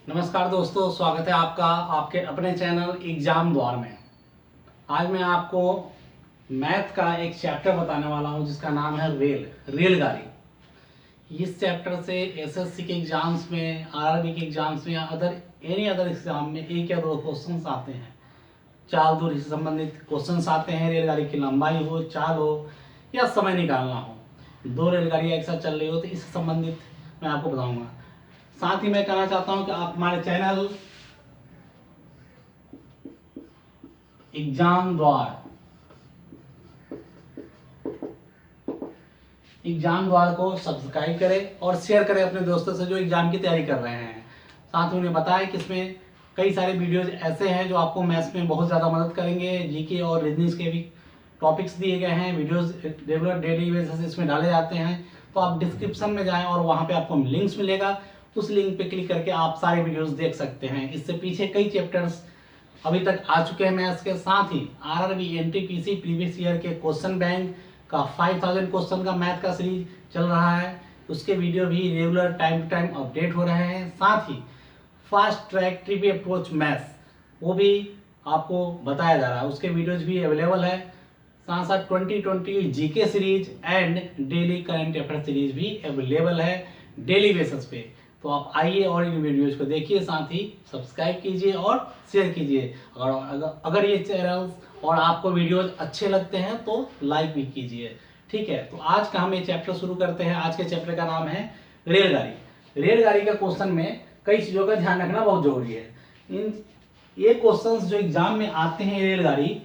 नमस्कार दोस्तों, स्वागत है आपका आपके अपने चैनल एग्जाम द्वार में। आज मैं आपको मैथ का एक चैप्टर बताने वाला हूं जिसका नाम है रेलगाड़ी। इस चैप्टर से एसएससी के एग्जाम्स में, आरआरबी के एग्जाम्स में या एनी अदर एग्जाम में एक या दो क्वेश्चंस आते हैं। चाल दूरी से संबंधित क्वेश्चंस आते हैं। रेलगाड़ी की लंबाई हो, चाल हो या समय निकालना हो, दो रेलगाड़ियाँ एक साथ चल रही हो तो इससे संबंधित मैं आपको बताऊंगा। साथ ही मैं कहना चाहता हूं कि आप हमारे चैनल एग्जाम द्वार को सब्सक्राइब करें और शेयर करें अपने दोस्तों से जो एग्जाम की तैयारी कर रहे हैं। साथ ही उन्हें बताएं कि इसमें कई सारे वीडियोज ऐसे हैं जो आपको मैथ्स में बहुत ज़्यादा मदद करेंगे। जीके और रीजनिंग के भी टॉपिक्स दिए गए हैं, वीडियोज रेगुलर डेली बेसिस इसमें डाले जाते हैं। तो आप डिस्क्रिप्शन में जाएं और वहाँ पे आपको लिंक्स मिलेगा, उस लिंक पे क्लिक करके आप सारे वीडियोस देख सकते हैं। इससे पीछे कई चैप्टर्स अभी तक आ चुके हैं मैथ्स के। साथ ही आरआरबी एनटीपीसी प्रीवियस ईयर के क्वेश्चन बैंक का 5000 क्वेश्चन का मैथ का सीरीज चल रहा है, उसके वीडियो भी regular time to time update हो रहे हैं। साथ ही फास्ट ट्रैक ट्रिपी अप्रोच मैथ्स वो भी आपको बताया जा रहा है, उसके वीडियोज भी अवेलेबल है। साथ साथ 2020 GK series and daily current affair series भी अवेलेबल है डेली बेसिस पे। तो आप आइए और इन वीडियोज को देखिए, साथ ही सब्सक्राइब कीजिए और शेयर कीजिए। और अगर ये चैनल और आपको वीडियोज अच्छे लगते हैं तो लाइक भी कीजिए। ठीक है, तो आज का हम ये चैप्टर शुरू करते हैं। आज के चैप्टर का नाम है रेलगाड़ी। रेलगाड़ी का क्वेश्चन में कई चीज़ों का ध्यान रखना बहुत जरूरी है। ये क्वेश्चन जो एग्जाम में आते हैं रेलगाड़ी,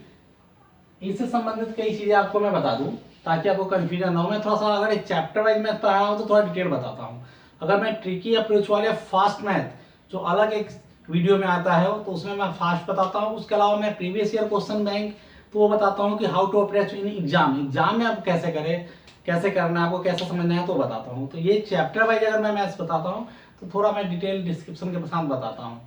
इससे संबंधित कई चीज़ें आपको मैं बता दूं ताकि आपको कंफ्यूजन ना हो। मैं थोड़ा सा अगर एक चैप्टर वाइज मैथ पढ़ा हूँ तो थोड़ा डिटेल बताता हूँ। अगर मैं ट्रिकी अप्रोच वाले फास्ट मैथ जो अलग एक वीडियो में आता है तो उसमें मैं फास्ट बताता हूँ। उसके अलावा मैं प्रीवियस ईयर क्वेश्चन बैंक तो वो बताता हूँ कि how to approach in exam में आप कैसे करें, कैसे करना है, आपको कैसे समझना है तो बताता हूँ। तो ये चैप्टर वाइज अगर मैं मैथ्स बताता हूँ तो थोड़ा मैं डिटेल डिस्क्रिप्शन के साथ बताता हूँ।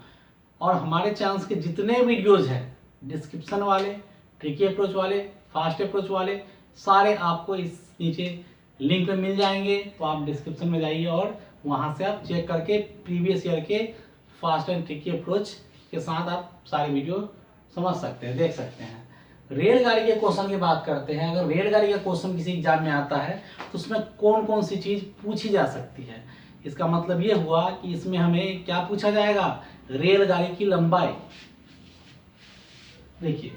और हमारे चैनल के जितने वीडियोज हैं, डिस्क्रिप्शन वाले, ट्रिकी अप्रोच वाले, फास्ट अप्रोच वाले, सारे आपको इस नीचे लिंक पे मिल जाएंगे। तो आप डिस्क्रिप्शन में जाइए और वहाँ से आप चेक करके प्रीवियस ईयर के फास्ट एंड ट्रिकी अप्रोच के साथ आप सारे वीडियो समझ सकते हैं, देख सकते हैं। रेलगाड़ी के क्वेश्चन की बात करते हैं। अगर रेलगाड़ी का क्वेश्चन किसी एग्जाम में आता है तो उसमें कौन कौन सी चीज़ पूछी जा सकती है। इसका मतलब ये हुआ कि इसमें हमें क्या पूछा जाएगा, रेलगाड़ी की लंबाई। देखिए,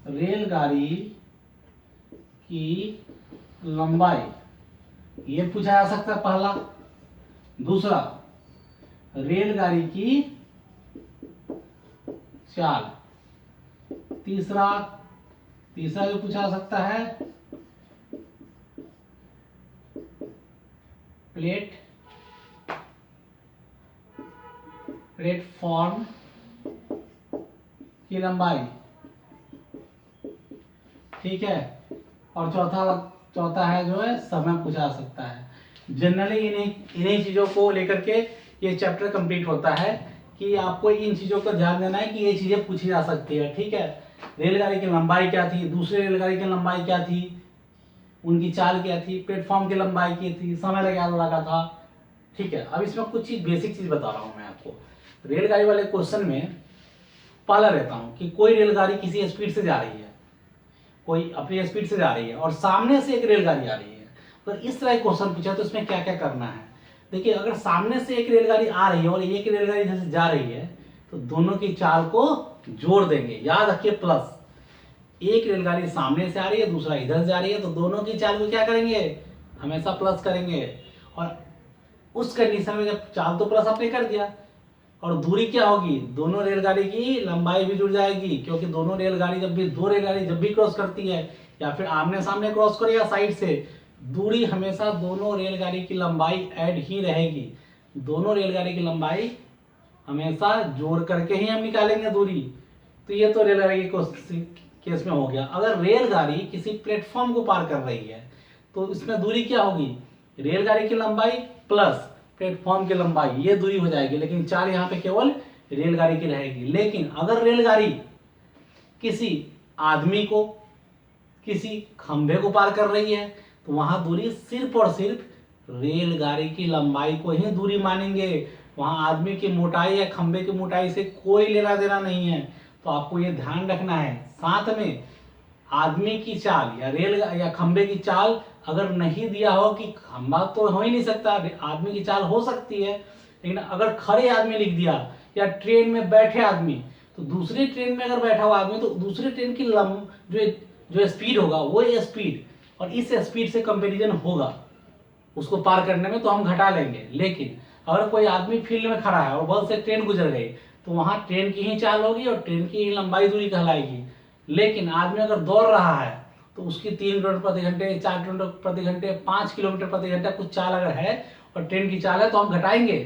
रेलगाड़ी की लंबाई ये पूछा जा सकता है पहला। दूसरा, रेलगाड़ी की चाल। तीसरा जो पूछा जा सकता है, प्लेटफॉर्म की लंबाई। ठीक है, और चौथा है जो है समय पूछा जा सकता है। जनरली इन्हीं चीजों को लेकर के ये चैप्टर कंप्लीट होता है कि आपको इन चीजों का ध्यान देना है कि ये चीजें पूछी जा सकती है। ठीक है, रेलगाड़ी की लंबाई क्या थी, दूसरे रेलगाड़ी की लंबाई क्या थी, उनकी चाल क्या थी, प्लेटफॉर्म की लंबाई क्या थी, समय लगा था। ठीक है, अब इसमें कुछ चीज बेसिक चीज बता रहा हूं मैं आपको। रेलगाड़ी वाले क्वेश्चन में पाला रहता हूं कि कोई रेलगाड़ी किसी स्पीड से जा रही है, कोई अपनी स्पीड से जा रही है और सामने से एक रेलगाड़ी आ रही है। तो इस तरह क्वेश्चन पूछा तो इसमें क्या क्या करना है। देखिए, अगर सामने से एक रेलगाड़ी आ रही है और एक रेलगाड़ी इधर से जा रही है तो दोनों की चाल को जोड़ देंगे। याद रखिए, प्लस एक रेलगाड़ी सामने से आ रही है, दूसरा इधर से आ रही है, तो दोनों की चाल को क्या करेंगे, हमेशा प्लस करेंगे। और उस कंडीशन में जब चाल तो प्लस आपने कर दिया और दूरी क्या होगी, दोनों रेलगाड़ी की लंबाई भी जुड़ जाएगी। क्योंकि दो रेलगाड़ी जब भी क्रॉस करती है या फिर आमने सामने क्रॉस करे या साइड से, दूरी हमेशा दोनों रेलगाड़ी की लंबाई ऐड ही रहेगी। दोनों रेलगाड़ी की लंबाई हमेशा जोड़ करके ही हम निकालेंगे दूरी। तो ये तो रेलगाड़ी के केस में हो गया। अगर रेलगाड़ी किसी प्लेटफॉर्म को पार कर रही है तो इसमें दूरी क्या होगी, रेलगाड़ी की लंबाई प्लस प्लेटफॉर्म की लंबाई, ये दूरी हो जाएगी। लेकिन चाल यहाँ पे केवल रेलगाड़ी की रहेगी। लेकिन अगर रेलगाड़ी किसी आदमी को, किसी खंभे को पार कर रही है तो वहां दूरी सिर्फ और सिर्फ रेलगाड़ी की लंबाई को ही दूरी मानेंगे। वहाँ आदमी की मोटाई या खंबे की मोटाई से कोई लेना देना नहीं है। तो आपको ये ध्यान रखना है। साथ में आदमी की चाल या रेल या खंबे की चाल अगर नहीं दिया हो, कि खंबा तो हो ही नहीं सकता, आदमी की चाल हो सकती है, लेकिन अगर खड़े आदमी लिख दिया या ट्रेन में बैठे आदमी, तो दूसरी ट्रेन में अगर बैठा हुआ आदमी तो दूसरी ट्रेन की जो स्पीड होगा वो स्पीड और इस स्पीड से कंपेरिजन होगा उसको पार करने में, तो हम घटा लेंगे। लेकिन अगर कोई आदमी फील्ड में खड़ा है और बहुत से ट्रेन गुजर गई, तो वहां ट्रेन की ही चाल होगी और ट्रेन की ही लंबाई दूरी कहलाएगी। लेकिन आदमी अगर दौड़ रहा है तो उसकी 3 किलोमीटर प्रति घंटे, 4 किलोमीटर प्रति घंटे, 5 किलोमीटर प्रति घंटा कुछ चाल अगर है और ट्रेन की चाल है तो हम घटाएंगे।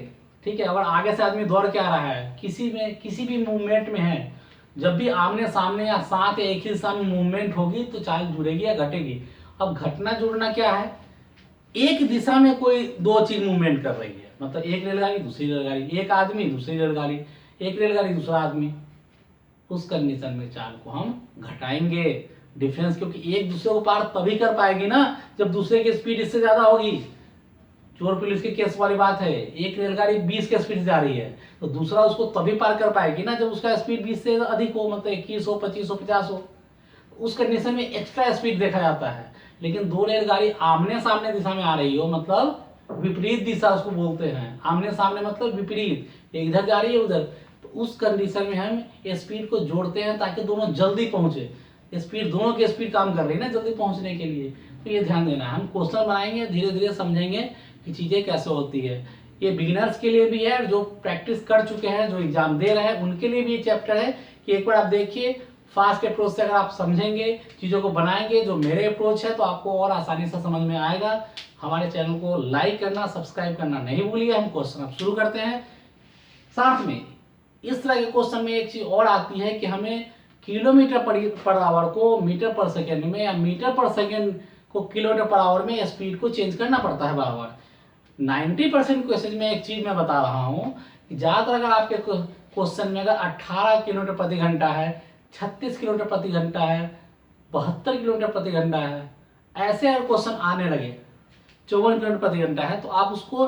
ठीक है। अगर आगे से आदमी दौड़ के आ रहा है, किसी भी मूवमेंट में है, जब भी आमने सामने या साथ या एक ही दिशा में मूवमेंट होगी तो चाल जुड़ेगी या घटेगी। अब घटना जुड़ना क्या है, एक दिशा में कोई दो चीज मूवमेंट कर रही है, मतलब एक रेलगाड़ी दूसरी रेलगाड़ी, एक आदमी दूसरी रेलगाड़ी, एक रेलगाड़ी दूसरा आदमी, उस कंडीशन में चाल को हम घटाएंगे डिफरेंस, क्योंकि एक दूसरे को पार तभी कर पाएगी ना जब दूसरे की स्पीड इससे ज्यादा होगी। चोर पुलिस के केस वाली बात है, एक रेलगाड़ी 20 के स्पीड से जा रही है तो दूसरा उसको तभी पार कर पाएगी ना जब उसका स्पीड 20 से अधिक हो, मतलब 21 हो, 25 हो, 50 हो। उस कंडीशन में एक्स्ट्रा स्पीड देखा जाता है। लेकिन दो रेलगाड़ी आमने सामने दिशा में आ रही हो, मतलब विपरीत दिशा उसको बोलते हैं, आमने सामने मतलब विपरीत, इधर जा रही है उधर, तो उस कंडीशन में हम स्पीड को जोड़ते हैं ताकि दोनों जल्दी पहुंचे। स्पीड, दोनों की स्पीड काम कर रही है ना जल्दी पहुंचने के लिए। तो ये ध्यान देना है। हम क्वेश्चन बनाएंगे, धीरे धीरे समझेंगे कि चीजें कैसे होती है। ये बिगिनर्स के लिए भी है, जो प्रैक्टिस कर चुके हैं, जो एग्जाम दे रहे हैं, उनके लिए भी ये चैप्टर है कि एक बार आप देखिए, फास्ट अप्रोच से अगर आप समझेंगे, चीज़ों को बनाएंगे जो मेरे अप्रोच है, तो आपको और आसानी से समझ में आएगा। हमारे चैनल को लाइक करना, सब्सक्राइब करना नहीं भूलिए। हम क्वेश्चन अब शुरू करते हैं। साथ में इस तरह के क्वेश्चन में एक चीज और आती है कि हमें किलोमीटर पर आवर को मीटर पर सेकेंड में या मीटर पर सेकेंड को किलोमीटर पर आवर में स्पीड को चेंज करना पड़ता है बार बार। 90% क्वेश्चन में एक चीज मैं बता रहा हूँ कि ज्यादातर अगर आपके क्वेश्चन में अगर 18 किलोमीटर प्रति घंटा है, 36 किलोमीटर प्रति घंटा है, 72 किलोमीटर प्रति घंटा है, ऐसे अगर क्वेश्चन आने लगे, 54 किलोमीटर प्रति घंटा है, तो आप उसको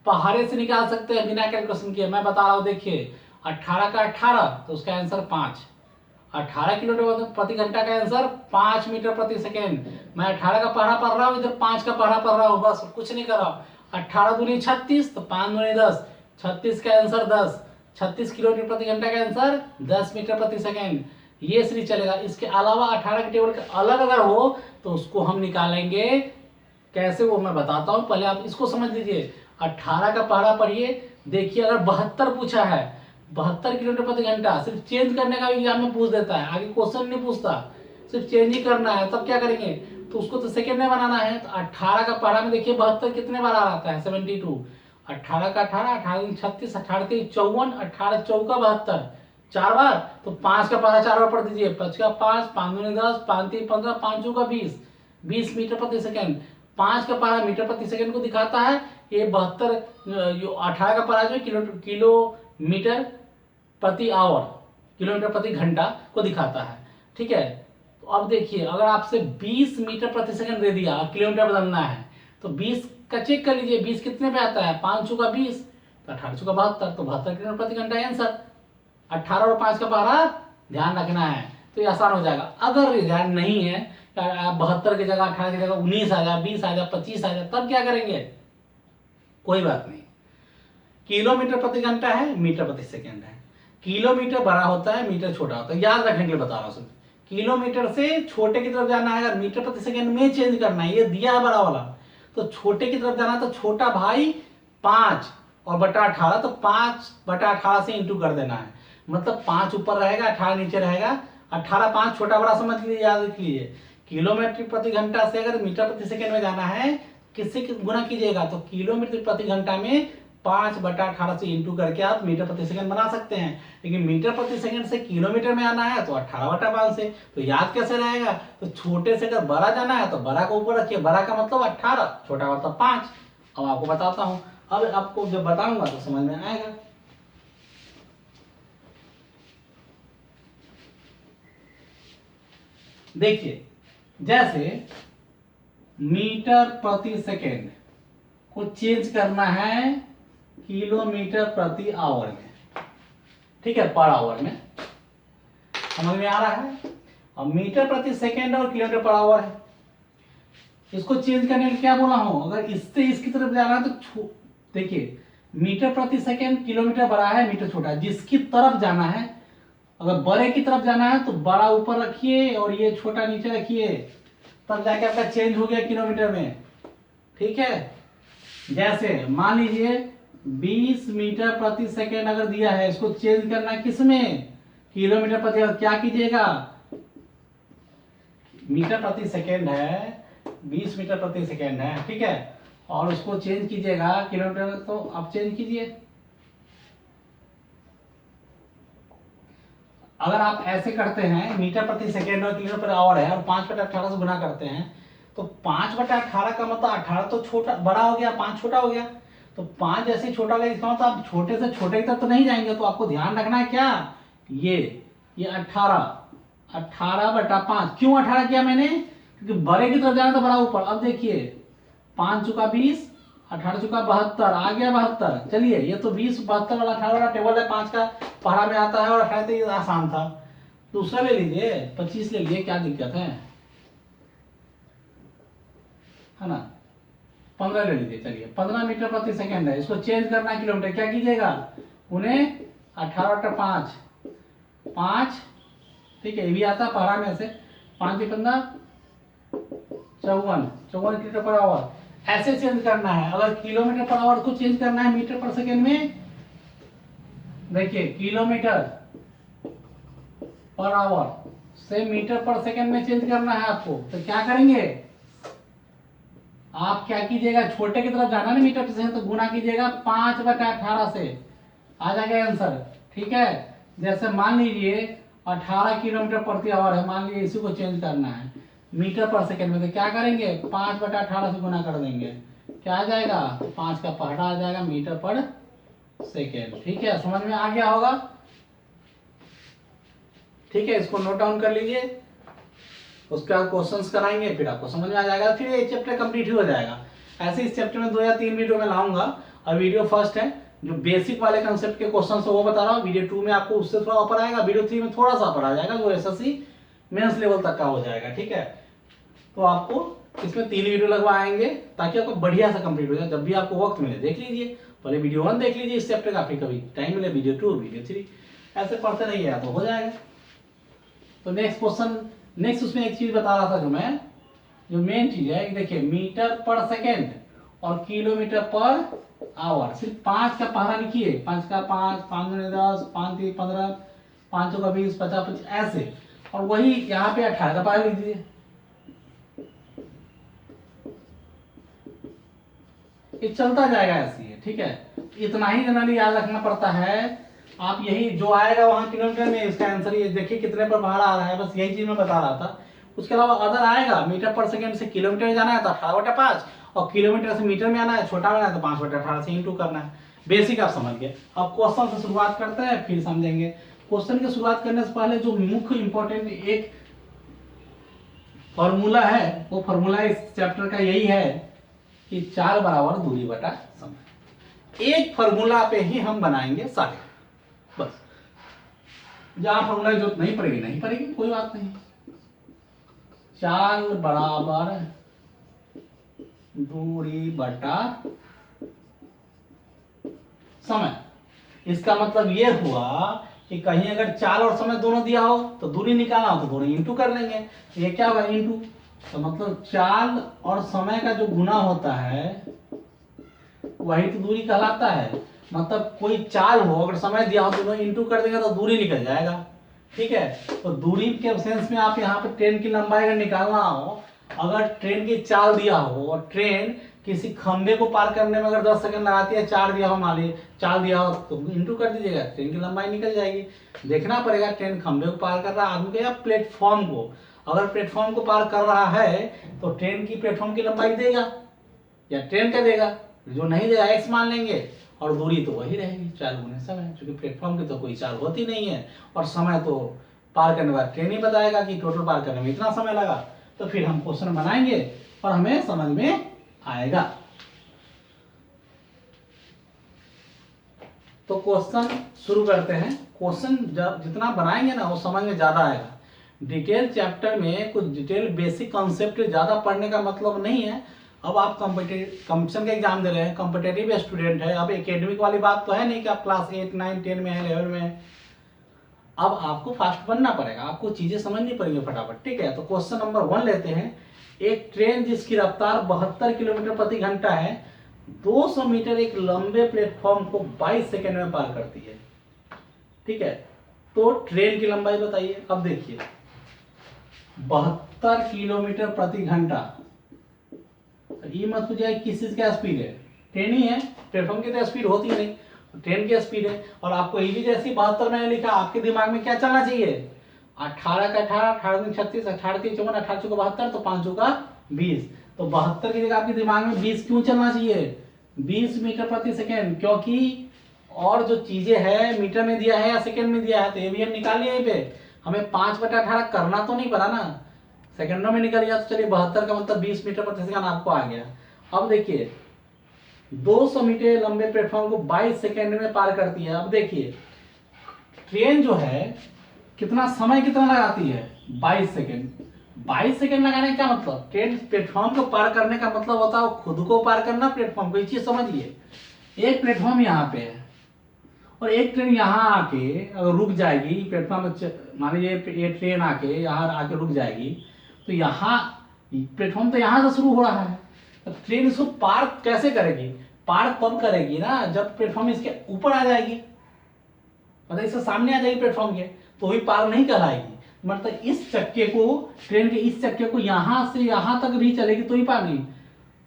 पहाड़े से निकाल सकते हैं बिना कैलकुलेशन किए। मैं बता रहा हूँ, देखिए 18 का 18 तो उसका आंसर 5, 18 किलोमीटर प्रति घंटा का आंसर 5 मीटर प्रति सेकेंड। मैं 18 का पहाड़ा पढ़ रहा हूँ, इधर 5 का पहाड़ा पढ़ रहा हूँ, बस कुछ नहीं कर रहा हूँ। 18 दूनी 36 तो 5 दूनी 10, 36 का आंसर 10, 36 किलोमीटर प्रति घंटा का आंसर 10 मीटर प्रति सेकेंड। ये सीरीज चलेगा। इसके अलावा 18 के टेबल के अलग अगर हो तो उसको हम निकालेंगे कैसे, वो मैं बताता हूँ, पहले आप इसको समझ लीजिए। 18 का पहाड़ा पढ़िए, देखिए अगर 72 पूछा है, 72 किलोमीटर प्रति घंटा, सिर्फ चेंज करने का एग्जाम में पूछ देता है, आगे क्वेश्चन नहीं पूछता, सिर्फ चेंज ही करना है। तब क्या करेंगे, तो उसको तो सेकेंड में बनाना है। तो 18 का पहाड़ा में देखिए 72 कितने बार आ रहा है, 72। 18 का 18, 18 36, 18 54, 18 चौका 72, 4 बार। तो 5 का पहाड़ा 4 बार पढ़ दीजिए, 5 का 5, 5 दूनी 10, 5 3 15, 5 चौका 20, 20 मीटर प्रति सेकेंड। 5 का पहाड़ा मीटर प्रति सेकेंड को दिखाता है, ये 72, 18 का पहाड़ा जो है किलोमीटर प्रति आवर, किलोमीटर प्रति घंटा को दिखाता है। ठीक है। तो अब देखिए, अगर आपसे 20 मीटर प्रति सेकंड दे दिया, किलोमीटर बदलना है, तो 20 का चेक कर लीजिए, 20 कितने पे आता है, 5 चौका 20, तो 18 चौका 72, तो 72 किलोमीटर प्रति घंटा आंसर। 18 और 5 का पहाड़ा ध्यान रखना है, तो ये आसान हो जाएगा। अगर ध्यान नहीं है, 72 की जगह 18 की जगह 19 आ जाए, 20 आ जाए, 25 आ जाए, तब क्या करेंगे, कोई बात नहीं। किलोमीटर प्रति घंटा है, मीटर प्रति सेकेंड है। किलोमीटर बड़ा होता है, मीटर छोटा होता है, याद रखने के लिए बता रहा हूँ। किलोमीटर से छोटे की तरफ जाना है, अगर मीटर प्रति सेकेंड में चेंज करना है, ये दिया है बड़ा वाला, तो छोटे की तरफ जाना है, तो छोटा भाई 5 और बटा 18, तो 5 बटा 18 से इंटू कर देना है, मतलब 5 ऊपर रहेगा, 18 नीचे रहेगा। 18 5 छोटा बड़ा समझ लीजिए, याद रख लीजिए। किलोमीटर प्रति घंटा से अगर मीटर प्रति सेकेंड में जाना है, किससे गुना कीजिएगा, तो किलोमीटर प्रति घंटा में 5 बटा 18 से इंटू करके आप मीटर प्रति सेकंड बना सकते हैं। लेकिन मीटर प्रति सेकंड से किलोमीटर में आना है तो 18 बटा 5 से, तो याद कैसे रहेगा, तो छोटे से अगर बड़ा जाना है तो बड़ा को ऊपर रखिए, बड़ा का मतलब 18, छोटा मतलब 5। अब आपको बताता हूं, अब आपको जब बताऊंगा तो समझ में आएगा। देखिए, जैसे मीटर प्रति सेकेंड को चेंज करना है किलोमीटर प्रति आवर में, ठीक है, पर आवर में। समझ में आ रहा है? अब मीटर प्रति सेकेंड और किलोमीटर पर आवर है। इसको चेंज करने के लिए क्या बोला हूं, अगर इससे इसकी तरफ जाना है तो देखिए, मीटर प्रति सेकेंड, किलोमीटर बड़ा है, मीटर छोटा है। जिसकी तरफ जाना है, अगर बड़े की तरफ जाना है तो बड़ा ऊपर रखिए और ये छोटा नीचे रखिए, तब जाके आपका चेंज हो गया किलोमीटर में, ठीक है। जैसे मान लीजिए 20 मीटर प्रति सेकेंड अगर दिया है, इसको चेंज करना है किसमें, किलोमीटर प्रति। क्या कीजिएगा, मीटर प्रति सेकेंड है, 20 मीटर प्रति सेकेंड है, ठीक है, और उसको चेंज कीजिएगा किलोमीटर, तो आप चेंज कीजिए। अगर आप ऐसे करते हैं, मीटर प्रति सेकेंड और किलोमीटर पर आवर है और 5/18 से गुना करते हैं, तो 5/18 का मतलब 18 तो छोटा बड़ा हो गया, 5 छोटा हो गया, तो 5 जैसे छोटा हो गया, इसका मतलब आप छोटे से छोटे की तरफ तो नहीं जाएंगे। तो आपको ध्यान रखना है क्या, ये 18/5। क्यों 18 किया मैंने, क्योंकि बड़े की तरफ जाना तो बड़ा ऊपर। अब देखिए 5 चुका 20, 18 चुका 72, आ गया 72। चलिए, ये तो 20 72 वाला 18 वाला टेबल है, 5 का पढ़ा में आता है, और 18 तो ये आसान था। दूसरा ले लीजिए, 25 ले लीजिए, क्या दिक्कत है ना। 15 ले लीजिए, चलिए 15 मीटर प्रति सेकेंड है, इसको चेंज करना है किलोमीटर। क्या कीजिएगा, उन्हें 18/5, 5, ठीक है, ये भी आता है पढ़ा में से, 5 × 15 54 किलोमीटर पर आवर। ऐसे चेंज करना है। अगर किलोमीटर पर आवर को चेंज करना है मीटर पर सेकेंड में, देखिए किलोमीटर पर आवर से मीटर पर सेकेंड में चेंज करना है आपको, तो क्या करेंगे, आप क्या कीजिएगा, छोटे की तरफ जाना ना मीटर पर सेकेंड, तो गुना कीजिएगा 5/18 से, आ जाएगा आंसर, ठीक है। जैसे मान लीजिए 18 किलोमीटर प्रति आवर है, मान लीजिए इसी को चेंज करना है मीटर पर सेकेंड में, तो क्या करेंगे, 5/18 से गुना कर देंगे, क्या आ जाएगा, 5 का पहाड़ा आ जाएगा मीटर पर सेकेंड, ठीक है। समझ में आ गया होगा, ठीक है। इसको नोट डाउन कर लीजिए, उसके बाद क्वेश्चंस कराएंगे, फिर आपको समझ में आ जाएगा, फिर ये चैप्टर कंप्लीट हो जाएगा। ऐसे इस चैप्टर में 2 या 3 वीडियो में लाऊंगा, और वीडियो फर्स्ट है जो बेसिक वाले कंसेप्ट के क्वेश्चन है वो बता रहा हूँ, वीडियो 2 में आपको उससे थोड़ा ऊपर आएगा, वीडियो 3 में थोड़ा सा ऊपर आ जाएगा, जो एसएससी मेंस लेवल तक का हो जाएगा, ठीक है। तो आपको इसमें 3 वीडियो लगवाएंगे ताकि आपको बढ़िया सा कंप्लीट हो जाए। जब भी आपको वक्त मिले देख लीजिए, पहले वीडियो 1 देख लीजिए इस चैप्टर का, फिर कभी टाइम मिले वीडियो 2, वीडियो 3, ऐसे पढ़ते रहिए तो हो जाएगा। तो नेक्स्ट क्वेश्चन, नेक्स्ट उसमें एक चीज बता रहा था जो मेन चीज है, देखिए मीटर पर सेकेंड और किलोमीटर पर आवर, सिर्फ 5 का पहाड़ा लिखिए, 5 का 5, 5 × 10, 5 × 15, 5 × 20, 50 25 ऐसे, और वही यहाँ पे 18 का पहाड़ा लिख दीजिए। ये चलता जाएगा ऐसे ही, ठीक है। इतना ही जनरली याद रखना पड़ता है। आप यही जो आएगा वहां किलोमीटर में, इसका आंसर ये देखिए कितने पर भाड़ा आ रहा है, बस यही चीज मैं बता रहा था। उसके अलावा अदर आएगा, मीटर पर सेकेंड से किलोमीटर में जाना है तो 18/5, और किलोमीटर से मीटर में आना है, छोटा में आना है तो 5/18 से इंटू करना है। बेसिक आप समझ गए। अब क्वेश्चन से शुरुआत करते हैं, फिर समझेंगे। क्वेश्चन की शुरुआत करने से पहले जो मुख्य इंपॉर्टेंट एक फॉर्मूला है, वो फॉर्मूला इस चैप्टर का यही है कि 4 बराबर दूरी बटा समय। एक फॉर्मूला पे ही हम बनाएंगे सारे, बस। जहां फॉर्मूला की जरूरत नहीं पड़ेगी नहीं पड़ेगी, कोई बात नहीं। 4 बराबर दूरी बटा समय। इसका मतलब ये हुआ कि कहीं अगर चाल और समय दोनों दिया हो तो दूरी निकालना हो तो दोनों इंटू कर लेंगे। ये क्या होगा, इंटू, तो मतलब चाल और समय का जो गुना होता है वही तो दूरी कहलाता है। मतलब कोई चाल हो, अगर समय दिया हो तो दोनों इंटू कर देंगे तो दूरी निकल जाएगा, ठीक है। तो दूरी के सेंस में आप यहाँ पे ट्रेन की लंबाई अगर निकालना हो, अगर ट्रेन की चाल दिया हो और ट्रेन किसी खंबे को पार करने में अगर 10 सेकंड लगाती है, 4 दिया हो, मान लीजिए 4 दिया हो, तो इंटू कर दीजिएगा, ट्रेन की लंबाई निकल जाएगी। देखना पड़ेगा ट्रेन खंबे को पार कर रहा है आदमी को या प्लेटफॉर्म को। अगर प्लेटफॉर्म को पार कर रहा है तो ट्रेन की प्लेटफॉर्म की लंबाई देगा या ट्रेन का देगा, जो नहीं देगा एक्स मान लेंगे, और दूरी तो वही रहेगी 4 गुने समय, क्योंकि प्लेटफॉर्म की तो कोई चाल होती नहीं है, और समय तो पार करने के बाद ट्रेन ही बताएगा कि टोटल पार करने में इतना समय लगा। तो फिर हम क्वेश्चन बनाएंगे और हमें समझ में आएगा। तो क्वेश्चन शुरू करते हैं। क्वेश्चन जितना बनाएंगे ना वो समझ में ज़्यादा आएगा। डिटेल चैप्टर में कुछ डिटेल बेसिक कॉन्सेप्ट ज़्यादा पढ़ने का मतलब नहीं है। अब आप कंपटीशन का एग्जाम दे रहे हैं, कॉम्पिटेटिव स्टूडेंट है, अब एकेडमिक वाली बात तो है नहीं कि आप क्लास 8, 9, 10 में है, 11 में है। अब आपको फास्ट बनना पड़ेगा, आपको चीज़ें समझनी पड़ेंगी फटाफट। ठीक है, तो क्वेश्चन नंबर 1 लेते हैं। एक ट्रेन जिसकी रफ्तार 72 किलोमीटर प्रति घंटा है 200 मीटर एक लंबे प्लेटफॉर्म को 22 सेकेंड में पार करती है। ठीक है, तो ट्रेन की लंबाई बताइए। अब देखिए 72 किलोमीटर प्रति घंटा, ये मत पूछिए किस चीज का स्पीड है, ट्रेन ही है, प्लेटफॉर्म की तो स्पीड होती नहीं, ट्रेन की स्पीड है। और आपको ये भी जैसी 72 में लिखा, आपके दिमाग में क्या चलना चाहिए, 18 का 18, 18 दूनी 36, 18 3 54, 18 चौका 72, तो 5 चौका 20। तो 72 की जगह आपके दिमाग में 20 क्यों चलना चाहिए, 20 मीटर प्रति सेकेंड, क्योंकि और जो चीजें हैं मीटर में दिया है या सेकेंड में दिया है, तो ये भी हम निकाल लिया। यहीं पे हमें 5/18 करना तो नहीं पड़ा ना, सेकंडों में निकल गया। तो चलिए 72 का मतलब 20 मीटर प्रति सेकंड आपको आ गया। अब देखिए 200 मीटर लंबे प्लेटफॉर्म को 22 सेकंड में पार करती है। अब देखिए ट्रेन जो है कितना समय कितना लगाती है, 22 सेकंड। 22 सेकंड लगाने का क्या मतलब, ट्रेन प्लेटफॉर्म को पार करने का मतलब होता है खुद को पार करना, प्लेटफॉर्म को। ये चीज समझिए, एक प्लेटफॉर्म यहाँ पे है और एक ट्रेन यहाँ आके अगर रुक जाएगी प्लेटफॉर्म, मान लीजिए ये ट्रेन आके यहाँ आके रुक जाएगी, तो यहाँ प्लेटफॉर्म तो यहाँ से शुरू हो रहा है, तो ट्रेन इसको पार कैसे करेगी, पार तब करेगी ना जब प्लेटफॉर्म इसके ऊपर आ जाएगी, मतलब इससे सामने आ जाएगी प्लेटफॉर्म के, तो भी पार नहीं कहलाएगी। मतलब इस चक्के को, ट्रेन के इस चक्के को यहाँ से यहाँ तक भी चलेगी तो ही पार नहीं।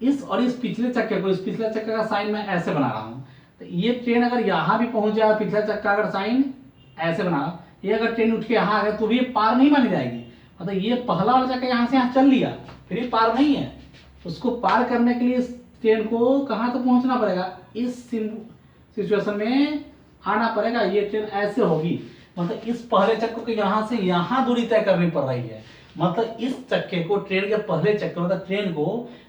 इस और इस पिछले चक्के को, इस पिछले चक्के का साइन मैं ऐसे बना रहा हूँ, तो ये ट्रेन अगर यहाँ भी पहुंच जाए, पिछला चक्का अगर साइन ऐसे बना, ये अगर ट्रेन उठ के यहाँ आ गया तो भी पार नहीं मानी जाएगी। मतलब ये पहला वाला चक्का यहाँ से यहाँ चल लिया फिर भी पार नहीं है। उसको पार करने के लिए इस ट्रेन को कहाँ तक पहुंचना पड़ेगा, इस सिचुएशन में आना पड़ेगा। ये ट्रेन ऐसे होगी, मतलब इस पहले चक्के को यहाँ से यहाँ दूरी तय करनी पड़ रही है। मतलब इस चक्के को, ट्रेन के पहले चक्के मतलब ट्रेन को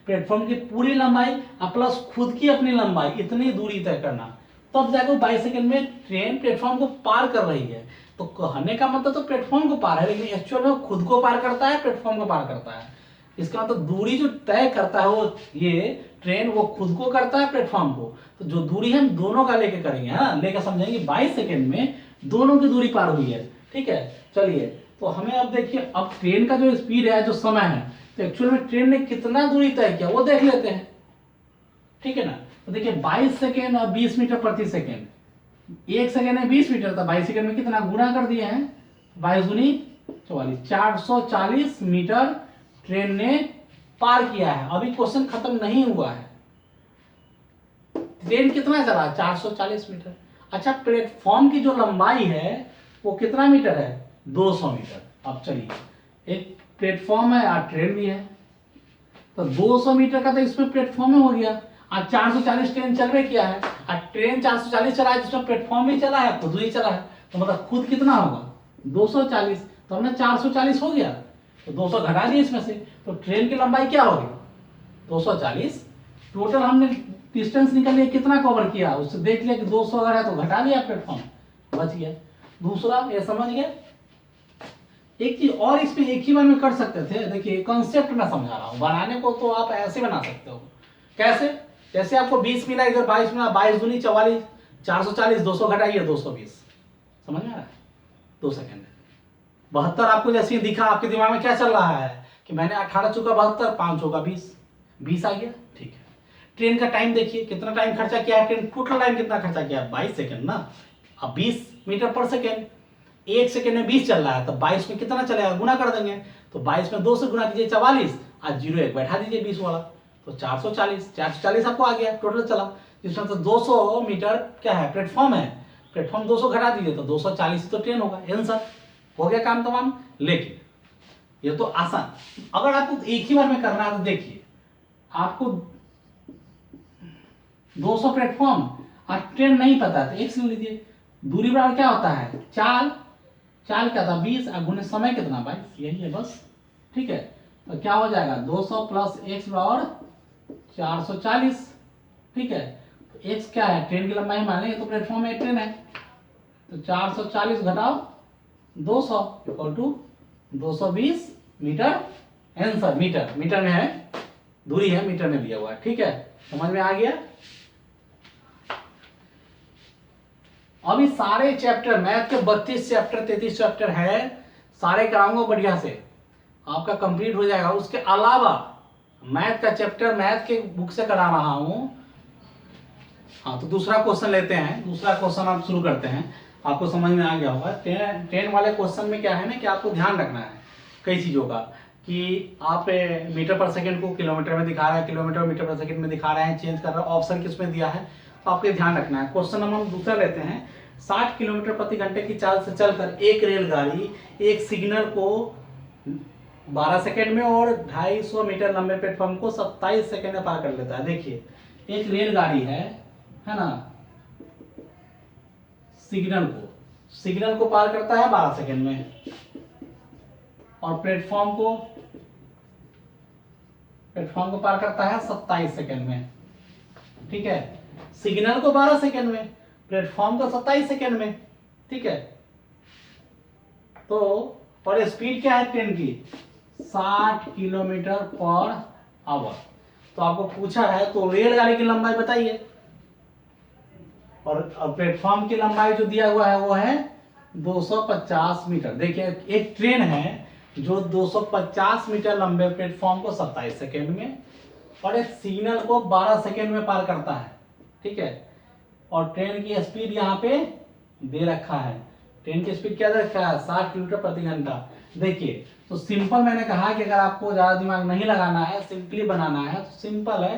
प्लेटफॉर्म की पूरी लंबाई प्लस खुद की अपनी लंबाई इतनी दूरी तय करना, तब जाकर 22 सेकंड में ट्रेन प्लेटफॉर्म को पार कर रही है। तो कहने का मतलब तो प्लेटफॉर्म को पार है, लेकिन एक्चुअल में खुद को पार करता है, प्लेटफॉर्म को पार करता है। इसका मतलब दूरी जो तय करता है वो ये ट्रेन, वो खुद को करता है, प्लेटफॉर्म को। तो जो दूरी हम दोनों का लेके करेंगे, हाँ लेकर समझेंगे 22 सेकंड में दोनों की दूरी पार हुई है। ठीक है, चलिए तो हमें अब देखिए, अब ट्रेन का जो स्पीड है, जो समय है, तो एक्चुअल में ट्रेन ने कितना दूरी तय किया वो देख लेते हैं। ठीक है ना, तो देखिए 22 सेकेंड और 20 मीटर प्रति सेकेंड, एक सेकेंड में 20 मीटर था, 22 सेकेंड में कितना गुणा कर दिए हैं, 22 दूनी 44, 440 मीटर ट्रेन ने पार किया है। अभी क्वेश्चन खत्म नहीं हुआ है, ट्रेन कितना चला, 440 मीटर। अच्छा, प्लेटफॉर्म की जो लंबाई है वो कितना मीटर है, 200 मीटर। अब चलिए, एक प्लेटफॉर्म है और ट्रेन भी है, तो 200 मीटर का तो इसमें प्लेटफॉर्म में हो गया, और 440 ट्रेन चल रही किया है, और ट्रेन 440 चला है जिसमें प्लेटफॉर्म भी चला है, खुद ही चला है, तो मतलब खुद कितना होगा 240, तो हमने 440 हो गया, तो 200 घटा दिए इसमें से, तो ट्रेन की लंबाई क्या होगी 240। टोटल हमने डिस्टेंस निकल लिया, कितना कवर किया उससे देख लिया कि 200 अगर है तो घटा दिया, प्लेटफॉर्म बच गया। दूसरा ये समझ गए। एक चीज और इसमें एक ही बार में कर सकते थे, देखिए कॉन्सेप्ट मैं समझा रहा हूँ, बनाने को तो आप ऐसे बना सकते हो। कैसे, जैसे आपको 20 मिला, इधर 22 मिला, 22 दूनी 44, 440, 200 घटाइए 220, समझ में आ रहा है, 2 सेकेंड। 72 आपको जैसे ही दिखा, आपके दिमाग में क्या चल रहा है कि मैंने 18 चौका 72, 5 चौका 20 आ गया। ठीक है, ट्रेन का टाइम देखिए कितना टाइम खर्चा किया है, ट्रेन टोटल टाइम कितना खर्चा किया है, 22 सेकेंड ना। अब 20 मीटर पर सेकेंड, एक सेकेंड में 20 चल रहा है, तो 22 में कितना चलेगा, गुना कर देंगे, तो 22 में 2 से गुना कीजिए 44, आज 0 1 बैठा दीजिए 20 वाला, तो 440 आपको आ गया टोटल चला, जिसमें तो 200 मीटर क्या है, प्लेटफॉर्म है, प्लेटफॉर्म 200 घटा दीजिए तो 240 तो ट्रेन होगा। आंसर हो गया काम तमाम। लेकिन ये तो आसान, अगर आपको एक ही बार में करना है तो देखिए, आपको 200 प्लेटफॉर्म और ट्रेन नहीं पता है, तो एक सुन लीजिए, दूरी बराबर क्या होता है, चाल क्या था 20 और गुने समय कितना 22, यही है बस। ठीक है, तो क्या हो जाएगा 200 प्लस x बराबर 440। ठीक है, तो x क्या है, ट्रेन की लंबाई माने, ये तो प्लेटफॉर्म में ट्रेन है, तो 440 घटाओ 200 equal to 220 metre. Answer metre, metre में है, दूरी है, मीटर में दिया हुआ है। ठीक है, समझ में आ गया। अभी सारे चैप्टर मैथ के 32 चैप्टर 33 चैप्टर है, सारे कराऊंगा बढ़िया से, आपका कंप्लीट हो जाएगा। उसके अलावा मैथ का चैप्टर मैथ के बुक से करा रहा हूं। हाँ, तो दूसरा क्वेश्चन लेते हैं, दूसरा क्वेश्चन आप शुरू करते हैं। आपको समझ में आ गया होगा। 10 वाले क्वेश्चन में क्या है ना कि आपको ध्यान रखना है कई चीज़ों का, कि आप मीटर पर सेकंड को किलोमीटर में दिखा रहा है, किलोमीटर मीटर पर सेकंड में दिखा रहे हैं, चेंज कर रहा है, ऑप्शन किस में दिया है, तो आपको ध्यान रखना है। क्वेश्चन नंबर हम दूसरा लेते हैं। 60 किलोमीटर प्रति घंटे की चाल से चलकर एक रेलगाड़ी एक सिग्नल को 12 सेकंड में और 250 मीटर लंबे प्लेटफॉर्म को 27 सेकंड में पार कर लेता है। देखिए, एक रेलगाड़ी है ना, सिग्नल को पार करता है 12 सेकंड में, और प्लेटफॉर्म को पार करता है 27 सेकंड में। ठीक है, सिग्नल को 12 सेकंड में, प्लेटफॉर्म को 27 सेकंड में। ठीक है, तो और स्पीड क्या है ट्रेन की, 60 किलोमीटर पर आवर। तो आपको पूछा है तो रेलगाड़ी की लंबाई बताइए, और प्लेटफॉर्म की लंबाई जो दिया हुआ है वो है 250 मीटर। देखिए, एक ट्रेन है जो 250 मीटर लंबे प्लेटफॉर्म को 27 सेकेंड में और एक सिग्नल को 12 सेकेंड में पार करता है। ठीक है, और ट्रेन की स्पीड यहाँ पे दे रखा है, ट्रेन की स्पीड क्या दे रखा है, 60 किलोमीटर प्रति घंटा। देखिए, तो सिंपल मैंने कहा कि अगर आपको ज्यादा दिमाग नहीं लगाना है, सिंपली बनाना है, तो सिंपल है,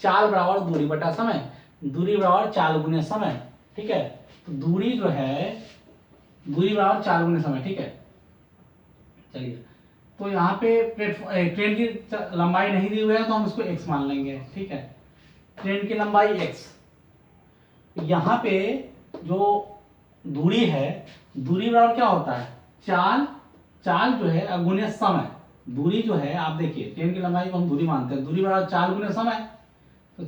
चाल बराबर दूरी बटा समय, दूरी बराबर चाल गुने समय। ठीक है, तो दूरी जो है, दूरी बराबर चाल गुने समय। ठीक है, चलिए, तो यहाँ पे ट्रेन की लंबाई नहीं दी हुई है तो हम इसको x मान लेंगे। ठीक है, ट्रेन की लंबाई x, यहाँ पे जो दूरी है, दूरी बराबर क्या होता है, चाल जो है गुने समय। दूरी जो है, आप देखिए, ट्रेन की लंबाई को हम दूरी मानते हैं, दूरी बराबर चाल गुने समय। तो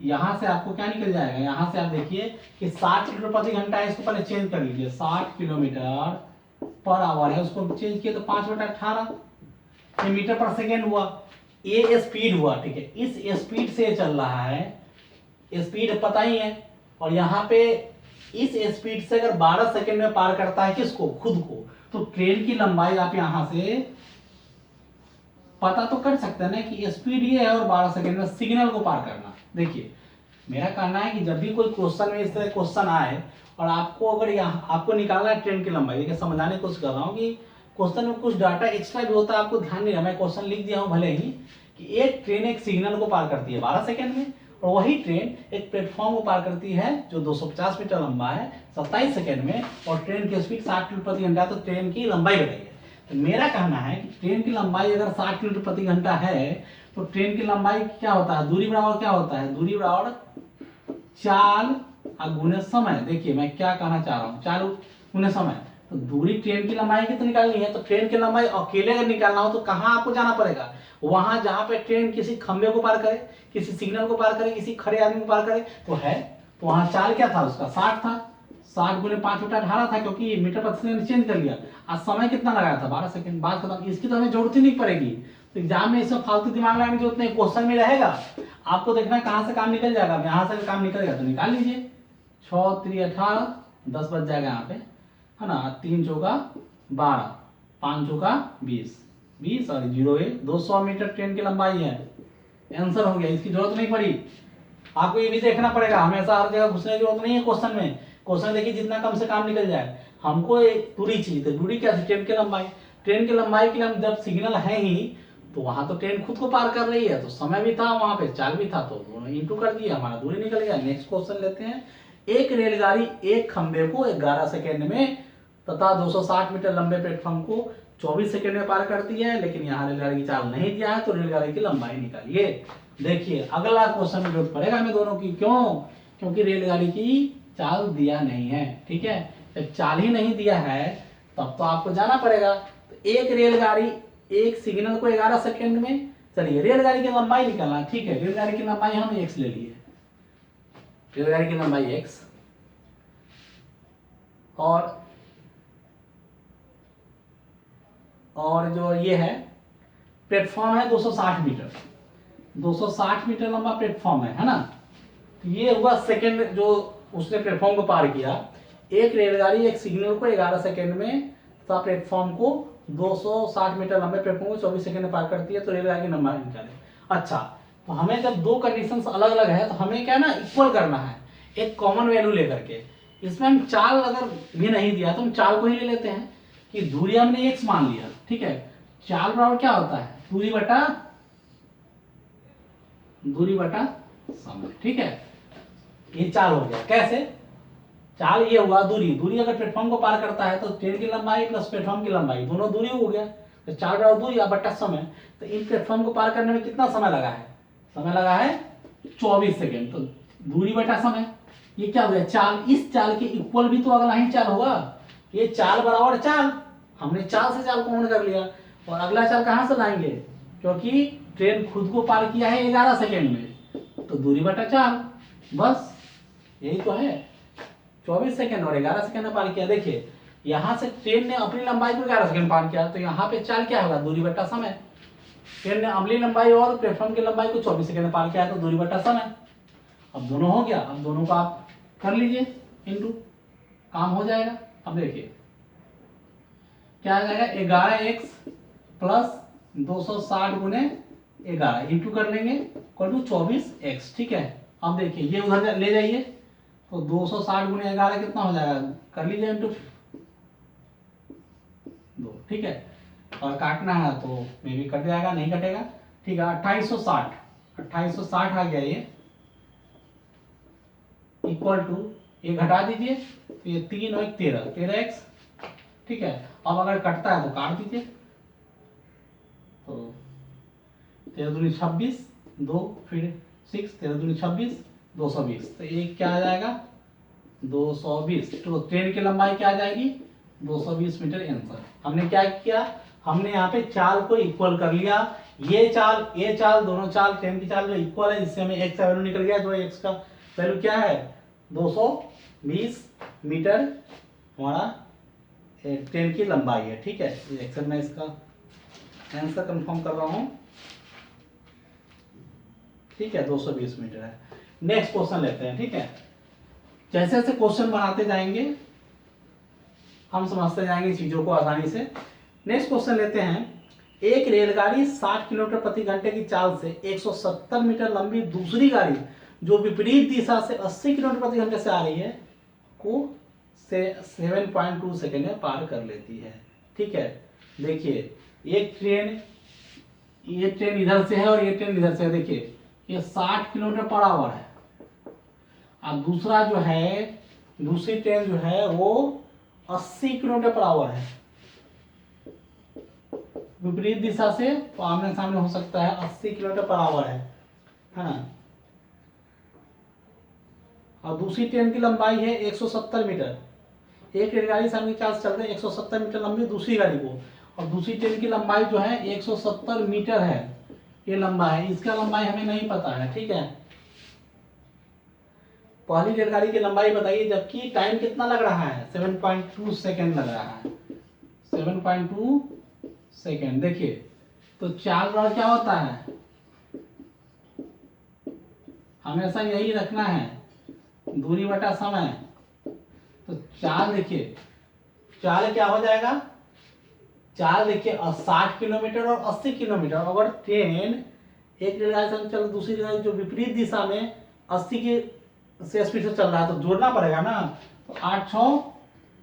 यहां से आपको क्या निकल जाएगा, यहां से आप देखिए कि 60 किलोमीटर प्रति घंटा है, इसको पहले चेंज कर लीजिए, 60 किलोमीटर पर आवर है, उसको चेंज किया तो 5/18 ये मीटर पर सेकेंड हुआ, ये स्पीड हुआ। ठीक है, इस स्पीड से चल रहा है, स्पीड पता ही है, और यहाँ पे इस स्पीड से अगर 12 सेकेंड में पार करता है किसको, खुद को, तो ट्रेन की लंबाई आप यहां से पता तो कर सकते हैं ना कि स्पीड ये है और 12 सेकेंड में सिग्नल को पार करना। देखिए, मेरा कहना है कि जब भी कोई क्वेश्चन में इस तरह क्वेश्चन आए और आपको अगर यहाँ आपको निकालना है ट्रेन की लंबाई, देखिए समझाने की कोशिश कर रहा हूँ कि क्वेश्चन में कुछ डाटा एक्स्ट्रा भी होता है, आपको ध्यान नहीं रहा, मैं क्वेश्चन लिख दिया हूँ भले ही, कि एक ट्रेन एक सिग्नल को पार करती है 12 सेकेंड में, और वही ट्रेन एक प्लेटफॉर्म को पार करती है जो 250 मीटर लंबा है 27 सेकेंड में, और ट्रेन की स्पीड 60 किलोमीटर प्रति घंटा, तो ट्रेन की लंबाई बताइए। तो मेरा कहना है कि ट्रेन की लंबाई अगर 60 किलोमीटर प्रति घंटा है तो ट्रेन की लंबाई क्या होता है, दूरी बराबर क्या होता है, दूरी बराबर चाल गुने समय। देखिए, मैं क्या कहना चाह रहा हूँ, चाल गुने समय, तो दूरी ट्रेन की लंबाई कितनी निकालनी है, तो ट्रेन की लंबाई अकेले अगर निकालना हो तो कहाँ आपको जाना पड़ेगा, वहां जहां पे ट्रेन किसी खंबे को पार करे, किसी सिग्नल को पार करे, किसी खड़े आदमी को पार करे, तो वहां चाल क्या था उसका, 60 था, 60 गुने 5/18 था, क्योंकि मीटर प्रति सेकंड चेंज कर लिया। आज समय कितना लगाया था, 12 सेकंड। बात खत्म, इसकी तो हमें जरूरत ही नहीं पड़ेगी, तो एग्जाम में इसमें फालतू दिमाग लगाने की जरूरत नहीं, क्वेश्चन में रहेगा, आपको देखना है कहाँ से काम निकल जाएगा, यहाँ से काम निकलेगा तो निकाल लीजिए। 6 3 18, 10 बच जाएगा यहाँ पे, है ना, 3 चौका 12, 5 चौका 20 और 0 200 मीटर ट्रेन की लंबाई है। आंसर हो गया, इसकी जरूरत नहीं पड़ी। आपको ये भी देखना पड़ेगा, हमेशा हर जगह घुसने की जरूरत नहीं है क्वेश्चन में। क्वेश्चन देखिए जितना कम से काम निकल जाए, हमको एक दूरी चाहिए, तो दूरी क्या थी, ट्रेन की लंबाई। ट्रेन की लंबाई के लिए हम जब सिग्नल है ही, तो वहां तो ट्रेन खुद को पार कर रही है, तो समय भी था, वहां पे चाल भी था, तो इंटू कर दिया, हमारा दूरी निकल गया। नेक्स्ट क्वेश्चन लेते हैं। एक रेलगाड़ी एक खंबे को 11 सेकेंड में तथा 260 मीटर लंबे प्लेटफॉर्म को 24 सेकेंड में पार करती है, लेकिन यहाँ रेलगाड़ी की चाल नहीं दिया है, तो रेलगाड़ी की लंबाई निकालिए। देखिए, अगला क्वेश्चन में जरूरत पड़ेगा हमें दोनों की, क्यों, क्योंकि रेलगाड़ी की चाल दिया नहीं है। ठीक है, जब चाल ही नहीं दिया है तब तो आपको जाना पड़ेगा। तो एक रेलगाड़ी एक सिग्नल को 11 सेकेंड में चलिए रेलगाड़ी की लंबाई निकालना, ठीक है, रेलगाड़ी की लंबाई हम x ले लिए, रेलगाड़ी की लंबाई x, और जो ये है प्लेटफॉर्म है 260 मीटर, 260 मीटर लंबा प्लेटफॉर्म है ना। तो ये हुआ सेकंड जो उसने प्लेटफॉर्म को पार किया। एक रेलगाड़ी एक सिग्नल को 11 सेकंड में तथा प्लेटफॉर्म को 260 मीटर लंबे प्लेटफॉर्म को 24 सेकंड में पार करती है, तो रेलगाड़ी की लंबाई निकालें। अच्छा, तो हमें जब दो कंडीशंस अलग अलग है तो हमें क्या ना इक्वल करना है, एक कॉमन वैल्यू लेकर के। इसमें हम चाल अगर भी नहीं दिया तो हम चाल को ही ले लेते हैं कि दूरी हमने x मान लिया, ठीक है। चाल बराबर क्या होता है, दूरी बटा समय, ठीक है। ये चाल हो गया। कैसे चाल, ये हुआ दूरी, दूरी अगर प्लेटफॉर्म को पार करता है तो ट्रेन की लंबाई प्लस प्लेटफॉर्म की लंबाई दोनों दूरी हो गया, तो चाल बराबर दूरी बटा समय। तो इन प्लेटफॉर्म को पार करने में कितना समय लगा है, समय लगा है 24 सेकेंड, तो दूरी बटा समय। ये क्या हो गया, चाल। इस चाल के इक्वल भी तो अगला ही चाल होगा, ये चाल बराबर चाल, हमने चाल से चाल को ऑन कर लिया। और अगला चाल कहां से लाएंगे, क्योंकि ट्रेन खुद को पार किया है 11 सेकेंड में, तो दूरी बटा चाल, बस यही तो है। 24 सेकेंड और 11 सेकेंड में पार किया। देखिए यहां से ट्रेन ने अपनी लंबाई को 11 सेकेंड पार किया, तो यहाँ पे चाल क्या होगा, दूरी बटा समय। ट्रेन ने अपनी लंबाई और प्लेटफॉर्म की लंबाई को 24 सेकेंड में पार किया, तो दूरी बटा समय। अब दोनों हो गया, अब दोनों को आप कर लीजिए इनटू, काम हो जाएगा। अब देखिए क्या आ जाएगा, 11x प्लस 260 गुने 11 इंटू कर लेंगे इक्वल टू 24x, ठीक है। अब देखिए ये उधर ले जाइए, तो 260 गुने 11 कितना हो जाएगा, कर लीजिए इंटू 2, ठीक है। और काटना है तो मे भी कट जाएगा, नहीं कटेगा, ठीक है। 2860 आ गया ये, इक्वल टू, ये घटा दीजिए, तो ये 3 और 13x, ठीक है। अब अगर कटता है तो काट दीजिए, तो 13 दूनी 26, 2 फिर 6, 13 दूनी 26, 220, तो एक क्या आ जाएगा 220। तो ट्रेन की लंबाई क्या आ जाएगी 220 मीटर आंसर। हमने क्या किया, हमने यहाँ पे चाल को इक्वल कर लिया। ये चाल दोनों चाल ट्रेन की चाल जो इक्वल है, जिससे हमें x का वैल्यू निकल गया, जो x का वैल्यू क्या है 220 मीटर हमारा ट्रेन की लंबाई है, ठीक है। एक्सेल में इसका आंसर कंफर्म कर रहा हूं, ठीक है, 220 मीटर है। नेक्स्ट क्वेश्चन लेते हैं, ठीक है। जैसे जैसे क्वेश्चन बनाते जाएंगे हम समझते जाएंगे चीजों को आसानी से। नेक्स्ट क्वेश्चन लेते हैं, एक रेलगाड़ी 60 किलोमीटर प्रति घंटे की चाल से 170 मीटर लंबी दूसरी गाड़ी जो विपरीत दिशा से 80 किलोमीटर प्रति घंटे से आ रही है को 7.2 सेकेंड में पार कर लेती है, ठीक है। देखिए ये ट्रेन इधर से है और ये ट्रेन इधर से है। देखिए ये 60 किलोमीटर पर आवर है, और दूसरा जो है दूसरी ट्रेन जो है वो 80 किलोमीटर पर आवर है। विपरीत दिशा से तो आमने सामने हो सकता है, 80 किलोमीटर पर आवर है ना। और दूसरी ट्रेन की लंबाई है 170 मीटर। एक रेलगाड़ी से हम चाल चल रहे हैं 170 मीटर लंबी दूसरी गाड़ी को, और दूसरी ट्रेन की लंबाई जो है 170 मीटर है, ये लंबा है। इसका लंबाई हमें नहीं पता है, ठीक है। पहली रेलगाड़ी की लंबाई बताइए, जबकि टाइम कितना लग रहा है 7.2 सेकेंड लग रहा है, 7.2 सेकेंड। देखिए तो चाल बराबर क्या होता है, हमेशा यही रखना है, दूरी बटा समय। तो चाल देखिए, चाल क्या हो जाएगा, चाल देखिए 60 किलोमीटर और 80 किलोमीटर। अगर ट्रेन एक रेलगाड़ी से चल दूसरी रेलगाड़ी जो विपरीत दिशा में 80 की से स्पीड से चल रहा है, तो जोड़ना पड़ेगा ना। तो 8 6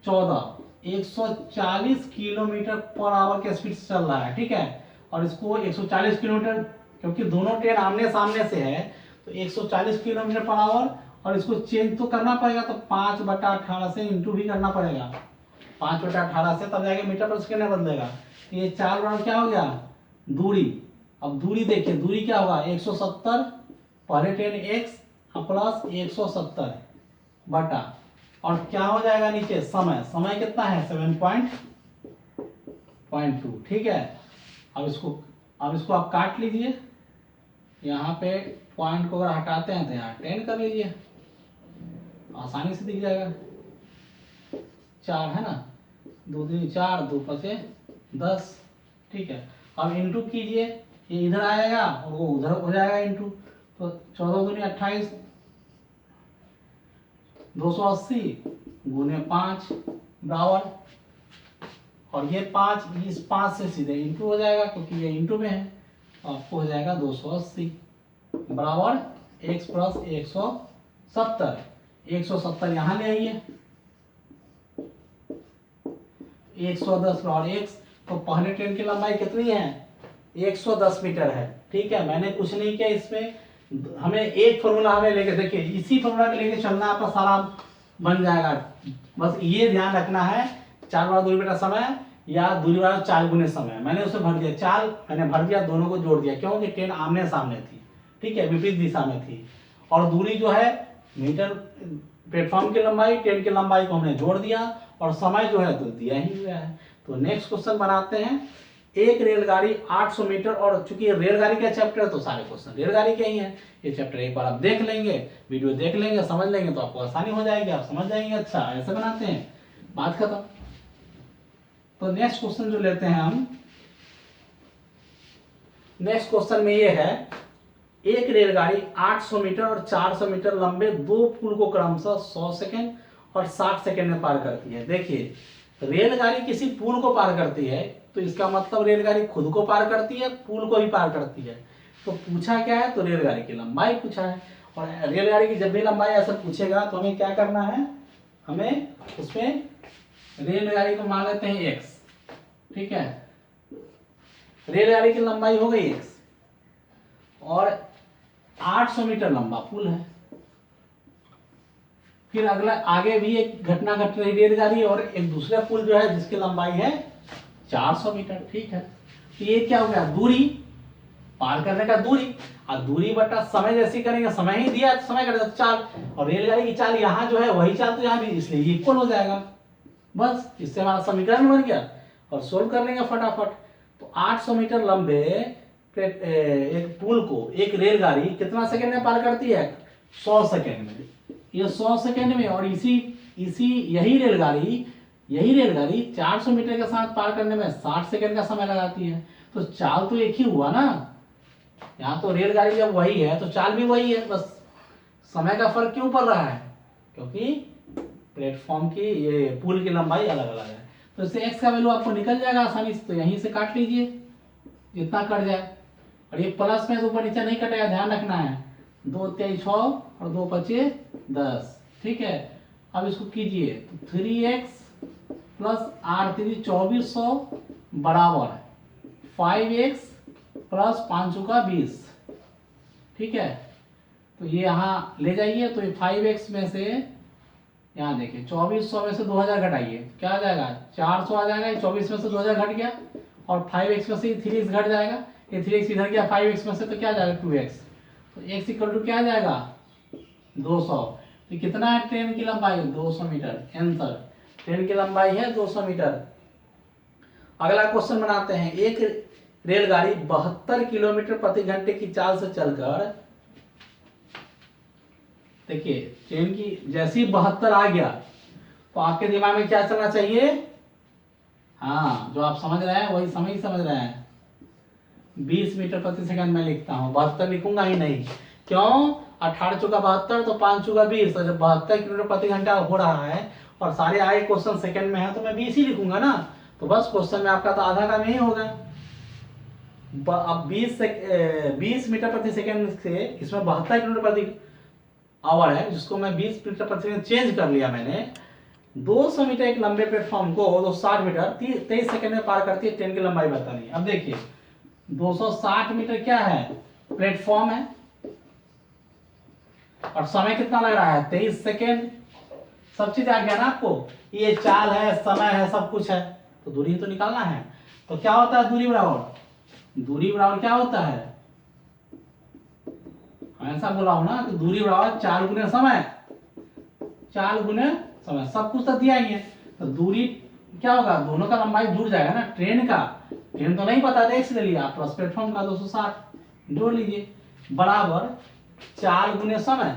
14 140 किलोमीटर पर आवर के स्पीड से चल रहा है, ठीक है। और इसको 140 किलोमीटर, क्योंकि दोनों ट्रेन आमने सामने से है, तो 140 किलोमीटर पर आवर, और इसको चेंज तो करना पड़ेगा, तो 5/18 से इंटू भी करना पड़ेगा, 5/18 से, तब जाके मीटर पर सेकेंड में बदलेगा। तो ये 4 बार क्या हो गया दूरी। अब दूरी देखिए, दूरी क्या होगा 170, पहले ट्रेन x प्लस 170 बटा, और क्या हो जाएगा नीचे समय, समय कितना है 7.2, ठीक है। अब इसको अब इसको आप काट लीजिए, यहाँ पे पॉइंट को अगर हटाते हैं तो यहाँ 10 कर लीजिए, आसानी से दिख जाएगा। 4 है ना, 2 दूनी 4, 2 पचे 10, ठीक है। अब इंटू कीजिए, ये इधर आएगा और वो उधर हो जाएगा इंटू, तो 14 दूनी 28, 280 गुने 5 बराबर, और ये 5 इस 5 से सीधे इंटू हो जाएगा क्योंकि ये इंटू में है, तो आपको हो जाएगा 280 बराबर x प्लस 170। 170 यहाँ ले आइए, 110 बराबर x, तो पहले ट्रेन की लंबाई कितनी है? 110 मीटर है, ठीक है। मैंने कुछ नहीं किया इसमें, हमें एक फॉर्मूला हमें लेके, देखिए इसी फॉर्मूला के लेके चलना, आपका सारा बन जाएगा। बस ये ध्यान रखना है, 4 बार दूरी बटा समय या दूरी बटा 4 गुने समय। मैंने उसे भर दिया 4, मैंने भर दिया, दोनों को जोड़ दिया, क्योंकि ट्रेन आमने सामने थी, ठीक है, विपरीत दिशा में थी। और दूरी जो है मीटर, प्लेटफॉर्म की लंबाई, ट्रेन की लंबाई को हमने जोड़ दिया, और समय जो है तो दिया ही हुआ है। तो नेक्स्ट क्वेश्चन बनाते हैं। एक रेलगाड़ी 800 मीटर, और चूंकि रेलगाड़ी का चैप्टर है तो सारे क्वेश्चन रेलगाड़ी के ही हैं। ये चैप्टर एक बार आप देख लेंगे, वीडियो देख लेंगे, समझ लेंगे तो आपको आसानी हो जाएगी, आप समझ जाएंगे। अच्छा ऐसे बनाते हैं, बात खत्म। तो नेक्स्ट क्वेश्चन जो लेते हैं हम, नेक्स्ट क्वेश्चन में ये है, एक रेलगाड़ी 800 मीटर और 400 मीटर लंबे दो पुल को क्रमशः 100 सेकेंड और 60 सेकेंड में पार करती है। देखिए रेलगाड़ी किसी पुल को पार करती है, तो इसका मतलब रेलगाड़ी खुद को पार करती है, पुल को भी पार करती है। तो पूछा क्या है? तो रेलगाड़ी की लंबाई पूछा है, और रेलगाड़ी की जब भी लंबाई ऐसा पूछेगा तो हमें क्या करना है, हमें उसमें रेलगाड़ी को मान लेते हैं x, ठीक है। रेलगाड़ी की लंबाई हो गई x, और 800 मीटर लंबा पुल है। फिर अगला आगे भी एक घटना घट रही रेलगाड़ी, और एक दूसरा पुल जो है जिसकी लंबाई है 400 मीटर, ठीक है। तो ये क्या हो गया? दूरी, पार करने का दूरी, और दूरी बटा समय जैसी करेंगे, समय ही दिया तो समय करेगा चाल, और रेलगाड़ी की चाल यहाँ जो है वही चाल तो यहाँ भी, इसलिए इक्वल हो जाएगा। बस इससे हमारा समीकरण बन गया, और सोल्व कर लेंगे फटाफट। तो 800 मीटर लंबे एक पुल को एक रेलगाड़ी कितना सेकंड में पार करती है? 100 सेकंड में। ये 100 सेकंड में, और यही रेलगाड़ी 400 मीटर के साथ पार करने में 60 सेकंड का समय लगाती है। तो चाल तो एक ही हुआ ना, यहाँ तो रेलगाड़ी जब वही है तो चाल भी वही है, बस समय का फर्क क्यों पड़ रहा है? क्योंकि प्लेटफॉर्म की, ये पुल की लंबाई अलग अलग है। तो इससे x का वैल्यू आपको निकल जाएगा आसानी से, तो यहीं से काट लीजिए जितना कट जाए, और ये प्लस में तो ऊपर नीचे नहीं कटेगा, ध्यान रखना है। 2 3 6 और 2 5 10, ठीक है। अब इसको कीजिए, तो 3x प्लस r3 2400 बराबर 5x प्लस 5 चौका 20, ठीक है। तो ये यहाँ ले जाइए, तो ये 5x में से, यहाँ देखिए 2400 में से 2000 घटाइए, क्या आ जाएगा? 400 आ जाएगा। 24 में से 2000 घट गया, और 5x में से 3x घट जाएगा, ये 3x इधर गया 5x में से, तो क्या आ जाएगा? 2x। तो x इक्वल टू क्या आ जाएगा? 200। तो कितना है ट्रेन की लंबाई? 200 मीटर। आंसर, ट्रेन की लंबाई है 200 मीटर। अगला क्वेश्चन बनाते हैं। एक रेलगाड़ी 72 किलोमीटर प्रति घंटे की चाल से चलकर, देखिए ट्रेन की जैसी 72 आ गया तो आपके दिमाग में क्या चलना चाहिए? हाँ, जो आप समझ रहे हैं वही समझ रहे हैं। 20 मीटर प्रति सेकंड में लिखता हूँ, 72 लिखूंगा ही नहीं। क्यों? 18 चौका 72, तो 5 चौका 20, तो जब 72 किलोमीटर प्रति घंटा हो रहा है और सारे आए क्वेश्चन सेकंड में है, तो मैं 20 ही लिखूंगा ना। तो बस क्वेश्चन में आपका तो आधा काम यही होगा। अब 20 मीटर प्रति सेकंड से इसमें 72 किलोमीटर प्रति आवर है, जिसको मैं 20 मीटर प्रति सेकंड चेंज कर लिया मैंने। 200 मीटर एक लंबे प्लेटफॉर्म को 260 मीटर 23 सेकंड में पार करती है, ट्रेन की लंबाई बतानी है। अब देखिए 260 मीटर क्या है? प्लेटफॉर्म है, और समय कितना लग रहा है? 23 सेकंड। सब चीज आ गया ना आपको, ये चाल है, समय है, सब कुछ है, तो दूरी तो निकालना है। तो क्या होता है दूरी बराबर? दूरी बराबर क्या होता है? ऐसा बोला हूं ना, तो दूरी बराबर 4 गुने समय, 4 गुने समय, सब कुछ तो दिया ही है। तो दूरी क्या होगा? दोनों का लंबाई जुड़ जाएगा ना, ट्रेन का ट्रेन तो नहीं पता था इसलिए आप प्लस प्लेटफॉर्म का 260 जोड़ लीजिए, बराबर 4 गुने समय।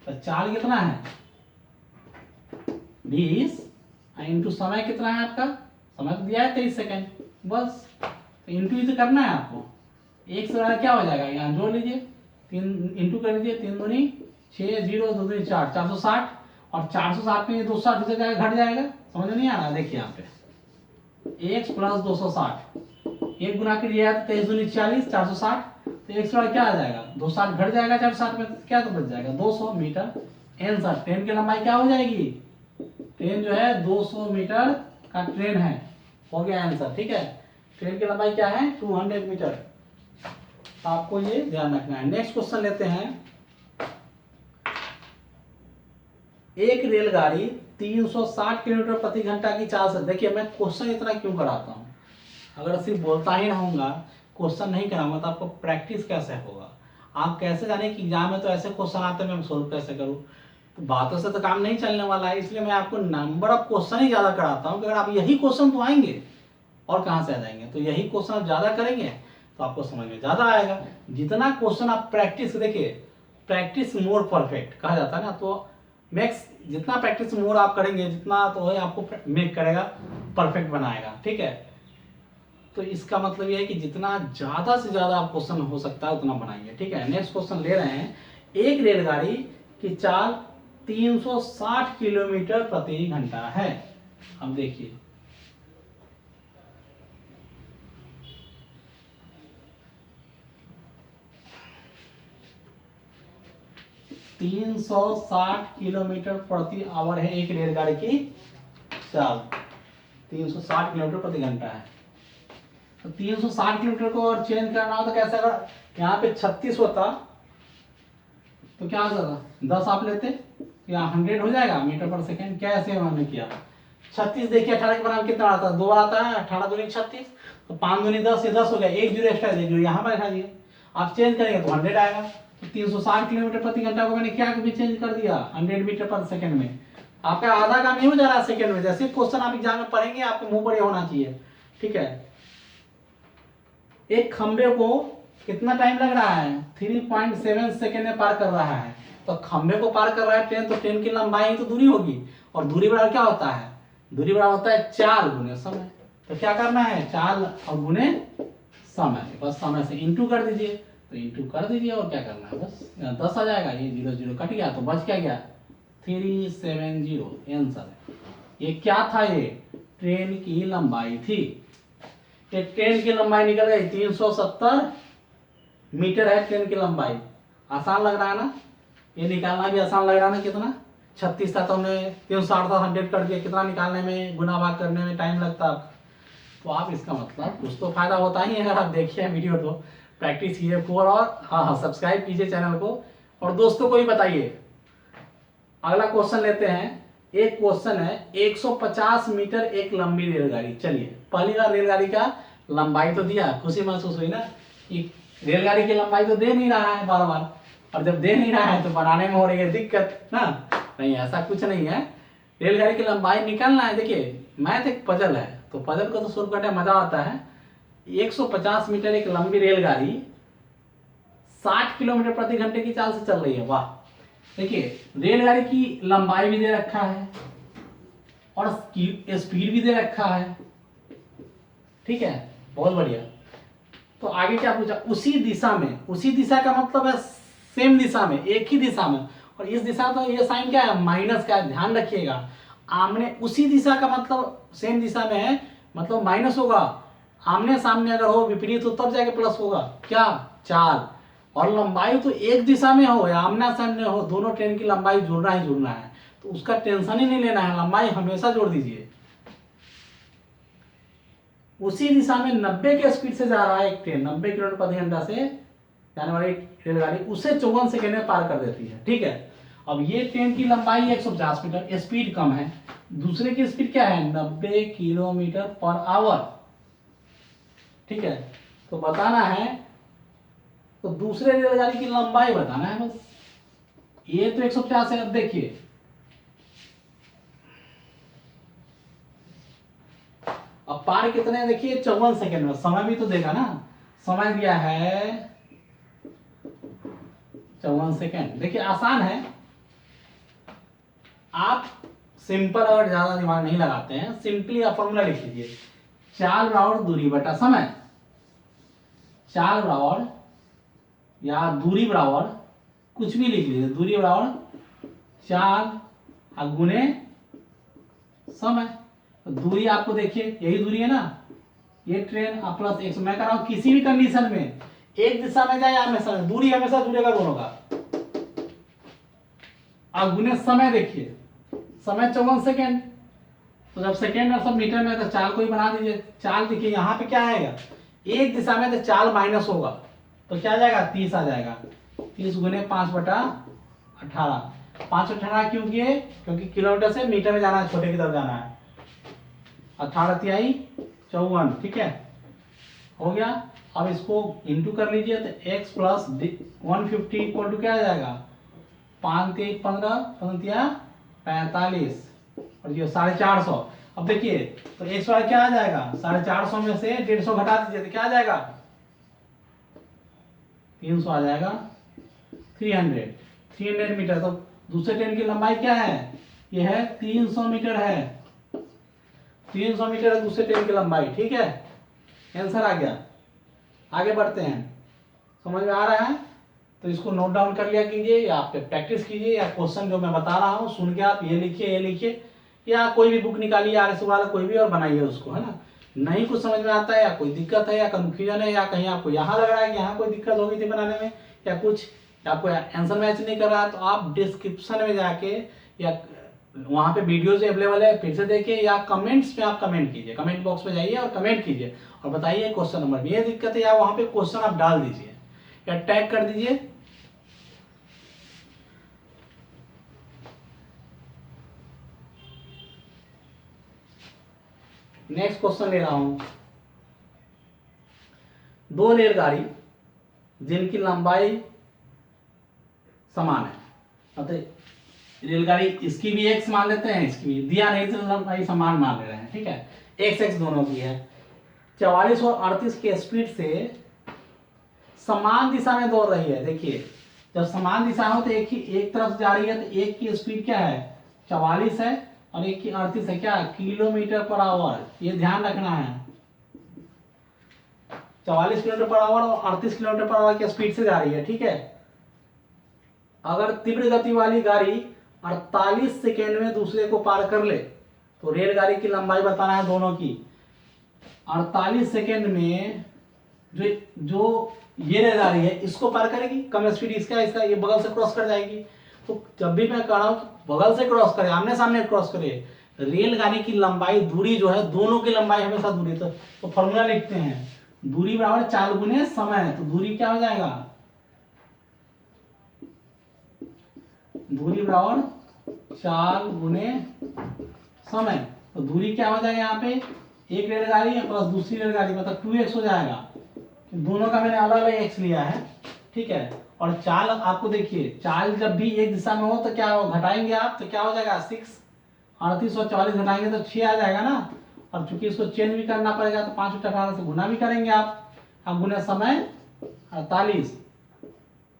तो 4 कितना है 20 इंटू समय कितना है आपका, समय तो दिया है 23 सेकेंड, बस तो इंटू करना है आपको। एक से ज़्यादा क्या हो जाएगा, यहाँ जोड़ लीजिए, 3 इंटू कर लीजिए, 3 दूनी 6, 0 2 दूनी 4, 460, और 460 में ये 260 हो जाएगा, घट जाएगा, समझ में नहीं आ रहा, देखिए यहाँ पे x प्लस 260, एक गुना कीजिए तो 23 दूनी 40, 460, तो एक से क्या आ जाएगा, 260 घट जाएगा 460 में, क्या तो बच जाएगा 200 मीटर आंसर। ट्रेन की लंबाई क्या हो जाएगी, ट्रेन जो है 200 मीटर का ट्रेन है, हो गया आंसर। ठीक है, ट्रेन की लंबाई क्या है 200 मीटर, आपको ये ध्यान रखना है। नेक्स्ट क्वेश्चन लेते हैं, एक रेलगाड़ी 360 किलोमीटर प्रति घंटा की चाल से, देखिए मैं क्वेश्चन इतना क्यों कराता हूँ, अगर सिर्फ बोलता ही रहूंगा, क्वेश्चन नहीं कराऊंगा तो आपको प्रैक्टिस कैसे होगा, आप कैसे जाने कि एग्जाम में तो ऐसे क्वेश्चन आते हैं मैं सोल्व कैसे करूँ, तो बातों से तो काम नहीं चलने वाला है, इसलिए मैं आपको नंबर ऑफ क्वेश्चन ही ज़्यादा कराता हूँ कि अगर आप यही क्वेश्चन तो आएंगे और कहाँ से आ जाएंगे, तो यही क्वेश्चन आप ज़्यादा करेंगे तो आपको समझ में ज़्यादा आएगा। जितना क्वेश्चन आप प्रैक्टिस, देखिए प्रैक्टिस मोर परफेक्ट कहा जाता है ना, तो मैक्स जितना प्रैक्टिस मोर आप करेंगे जितना तो है आपको मेक करेगा, परफेक्ट बनाएगा। ठीक है, तो इसका मतलब ये है कि जितना ज़्यादा से ज़्यादा आप क्वेश्चन हो सकता है उतना बनाइए। ठीक है, नेक्स्ट क्वेश्चन ले रहे हैं, एक रेलगाड़ी की चाल 360 किलोमीटर प्रति घंटा है। अब देखिए 360 किलोमीटर प्रति आवर है एक रेलगाड़ी की चाल, 360 किलोमीटर प्रति घंटा है। तो 360 किलोमीटर को और चेंज करना हो तो कैसे, अगर यहाँ पे 36 होता तो क्या होता, 10 आप लेते, यहाँ 100 हो जाएगा मीटर पर सेकेंड, क्या ऐसे हमने किया। 36 देखिए 18 के बराबर कितना आता है, 2 आता है, 18 दूनी 36, तो 5 दूनी 10, ये 10 हो गया, एक जीरो एक्स्ट्रा जो यहाँ पर बैठा दिए, आप चेंज करेंगे तो 100 आएगा। तो 360 किलोमीटर प्रति घंटा को मैंने क्या भी चेंज कर दिया 100 मीटर पर सेकंड में, आपका आधा काम नहीं हो जा रहा सेकंड में, जैसे क्वेश्चन आप एग्जाम में पढ़ेंगे आपके मुंह पर ये होना चाहिए। ठीक है, एक खंबे को कितना टाइम लग रहा है, 3.7 सेकेंड में पार कर रहा है, तो खंबे को पार कर रहा है ट्रेन, तो ट्रेन की लंबाई तो दूरी होगी, और दूरी बराबर क्या होता है, दूरी बराबर होता है 4 गुने समय। तो क्या करना है 4 और गुने समय, बस समय से इंटू कर दीजिए, तो इंटू कर दीजिए और क्या करना है बस 10 आ जाएगा, ये 0 0 कट गया तो बच क्या गया 370 आंसर। ये क्या था, ये ट्रेन की लंबाई थी, ये ट्रेन की लंबाई निकल गई 370 मीटर है ट्रेन की लंबाई। आसान लग रहा है ना, ये निकालना भी आसान लग रहा है ना, कितना 36 था तो हमने 360 था 100 कर दिया, कितना निकालने में गुना भाग करने में टाइम लगता। तो आप इसका मतलब कुछ तो फायदा होता ही है, अगर आप देखिए वीडियो तो प्रैक्टिस कीजिए खूब, और हाँ सब्सक्राइब कीजिए चैनल को, और दोस्तों को भी बताइए। अगला क्वेश्चन लेते हैं, एक क्वेश्चन है 150 मीटर एक लंबी रेलगाड़ी, चलिए पहली बार रेलगाड़ी का लंबाई तो दिया, खुशी महसूस हुई ना कि रेलगाड़ी की लंबाई तो दे नहीं रहा है बार बार, और जब दे नहीं रहा है तो बनाने में हो रही है दिक्कत ना, नहीं ऐसा कुछ नहीं है, रेलगाड़ी की लंबाई निकालना है। देखिए मैथ एक पजल है, तो पजल को तो सोल्व करने मजा आता है। 150 मीटर एक लंबी रेलगाड़ी 60 किलोमीटर प्रति घंटे की चाल से चल रही है, वाह। देखिए रेलगाड़ी की लंबाई भी दे रखा है और स्पीड भी दे रखा है, ठीक है बहुत बढ़िया। तो आगे क्या पूछा, उसी दिशा में, उसी दिशा का मतलब है सेम दिशा में, एक ही दिशा में, और इस दिशा तो ये साइन क्या है माइनस का है, ध्यान रखिएगा। आमने उसी दिशा का मतलब सेम दिशा में है, मतलब माइनस होगा, आमने सामने अगर हो विपरीत हो तब जाके प्लस होगा, क्या चाल, और लंबाई तो एक दिशा में हो या आमना सामने हो, दोनों ट्रेन की लंबाई जुड़ना ही जुड़ना है, तो उसका टेंशन ही नहीं लेना है, लंबाई हमेशा जोड़ दीजिए। उसी दिशा में 90 के स्पीड से जा रहा है एक ट्रेन, 90 किलोमीटर प्रति घंटा से जाने वाली रेलगाड़ी, उसे 54 सेकेंड में पार कर देती है। ठीक है, अब ये ट्रेन की लंबाई 150 मीटर, स्पीड कम है, दूसरे की स्पीड क्या है 90 किलोमीटर पर आवर। ठीक है, तो बताना है, तो दूसरे रेलगाड़ी की लंबाई बताना है बस, ये तो 150 है। अब देखिए अब पार कितने देखिए 54 सेकंड में, समय भी तो देखा ना, समय दिया है 54 सेकंड। देखिए आसान है, आप सिंपल और ज्यादा दिमाग नहीं लगाते हैं, सिंपली आप फॉर्मूला लिख लीजिए, चाल बराबर दूरी बटा समय। चाल बराबर या दूरी बराबर कुछ भी लिख लीजिए, दूरी बराबर चाल गुने समय। तो दूरी आपको देखिए यही दूरी है ना, ये ट्रेन प्लस 100। मैं कह रहा हूं किसी भी कंडीशन में एक दिशा में जाए हमेशा दूरी हमेशा जुड़ेगा दोनों का। अब गुने समय, देखिए समय 54 सेकेंड, तो जब सेकेंड और सब मीटर में तो चाल को ही बना दीजिए। चाल देखिए यहाँ पे क्या आएगा, एक दिशा में तो चाल माइनस होगा तो क्या आ जाएगा 30 आ जाएगा। 30 गुने 5/18। 5/18 क्यों किए, क्योंकि किलोमीटर से मीटर में जाना है, छोटे की तरफ जाना है। 18 तिहाई 54, ठीक है हो गया। अब इसको इंटू कर लीजिए तो x प्लस 150 इक्वल टू क्या आ जाएगा 5 3 15 15 45 और ये 450। अब देखिए तो x वाला क्या आ जाएगा 450 में से 150 घटा दीजिए तो क्या आ जाएगा 300 आ जाएगा। 300 मीटर। तो दूसरे ट्रेन की लंबाई क्या है, ये है 300 मीटर है। 300 मीटर है दूसरे ट्रेन की लंबाई, ठीक है आंसर आ गया। आगे बढ़ते हैं, समझ में आ रहा है तो इसको नोट डाउन कर लिया कीजिए, या आप प्रैक्टिस कीजिए, या क्वेश्चन जो मैं बता रहा हूँ सुन के आप ये लिखिए, या कोई भी बुक निकालिए RS वाला कोई भी और बनाइए उसको, है ना। नहीं कुछ समझ में आता है या कोई दिक्कत है या कंफ्यूजन है या कहीं आपको यहाँ लग रहा है कि यहाँ कोई दिक्कत होगी थी बनाने में या कुछ, या आपको आंसर मैच नहीं कर रहा, तो आप डिस्क्रिप्शन में जाके या वहाँ पे वीडियोज अवेलेबल है फिर से देखिए, या कमेंट्स में आप कमेंट कीजिए, कमेंट बॉक्स में जाइए और कमेंट कीजिए और बताइए क्वेश्चन नंबर में ये दिक्कत है, या वहाँ पे क्वेश्चन आप डाल दीजिए या टैग कर दीजिए। नेक्स्ट क्वेश्चन ले रहा हूं, दो रेलगाड़ी जिनकी लंबाई समान है, मतलब रेलगाड़ी इसकी भी x मान लेते हैं, इसकी भी दिया नहीं तो लंबाई समान मान ले रहे हैं, ठीक है x दोनों की है। 44 और 38 के स्पीड से समान दिशा में दौड़ रही है। देखिए जब समान दिशा हो तो एक तरफ जा रही है तो एक की स्पीड क्या है 44 है और एक की 38 है क्या किलोमीटर पर आवर, ये ध्यान रखना है। 44 किलोमीटर पर आवर और 38 किलोमीटर पर आवर की स्पीड से जा रही है, ठीक है। अगर तीव्र गति वाली गाड़ी 48 सेकेंड में दूसरे को पार कर ले तो रेलगाड़ी की लंबाई बताना है दोनों की। 48 सेकेंड में जो ये रेलगाड़ी है इसको पार करेगी, कम स्पीड इसका ये बगल से क्रॉस कर जाएगी। तो जब भी मैं कह रहा हूँ बगल से क्रॉस करे, आमने सामने क्रॉस करे, रेलगाड़ी की लंबाई दूरी जो है दोनों की लंबाई हमेशा दूरी, तो फॉर्मूला लिखते हैं दूरी बराबर चाल गुने समय। तो दूरी क्या हो जाएगा, दूरी बराबर चाल गुने समय। तो दूरी क्या हो जाएगा यहाँ पे, एक रेलगाड़ी है प्लस दूसरी रेलगाड़ी मतलब 2x हो जाएगा। दोनों का मैंने अलग अलग x लिया है, ठीक है। और चाल आपको देखिए, चाल जब भी एक दिशा में हो तो क्या हो, घटाएंगे आप तो क्या हो जाएगा 6। 38 और 44 घटाएंगे तो 6 आ जाएगा ना। और चूंकि इसको चेंज भी करना पड़ेगा तो 5/18 से गुना भी करेंगे आप। अब गुना समय 48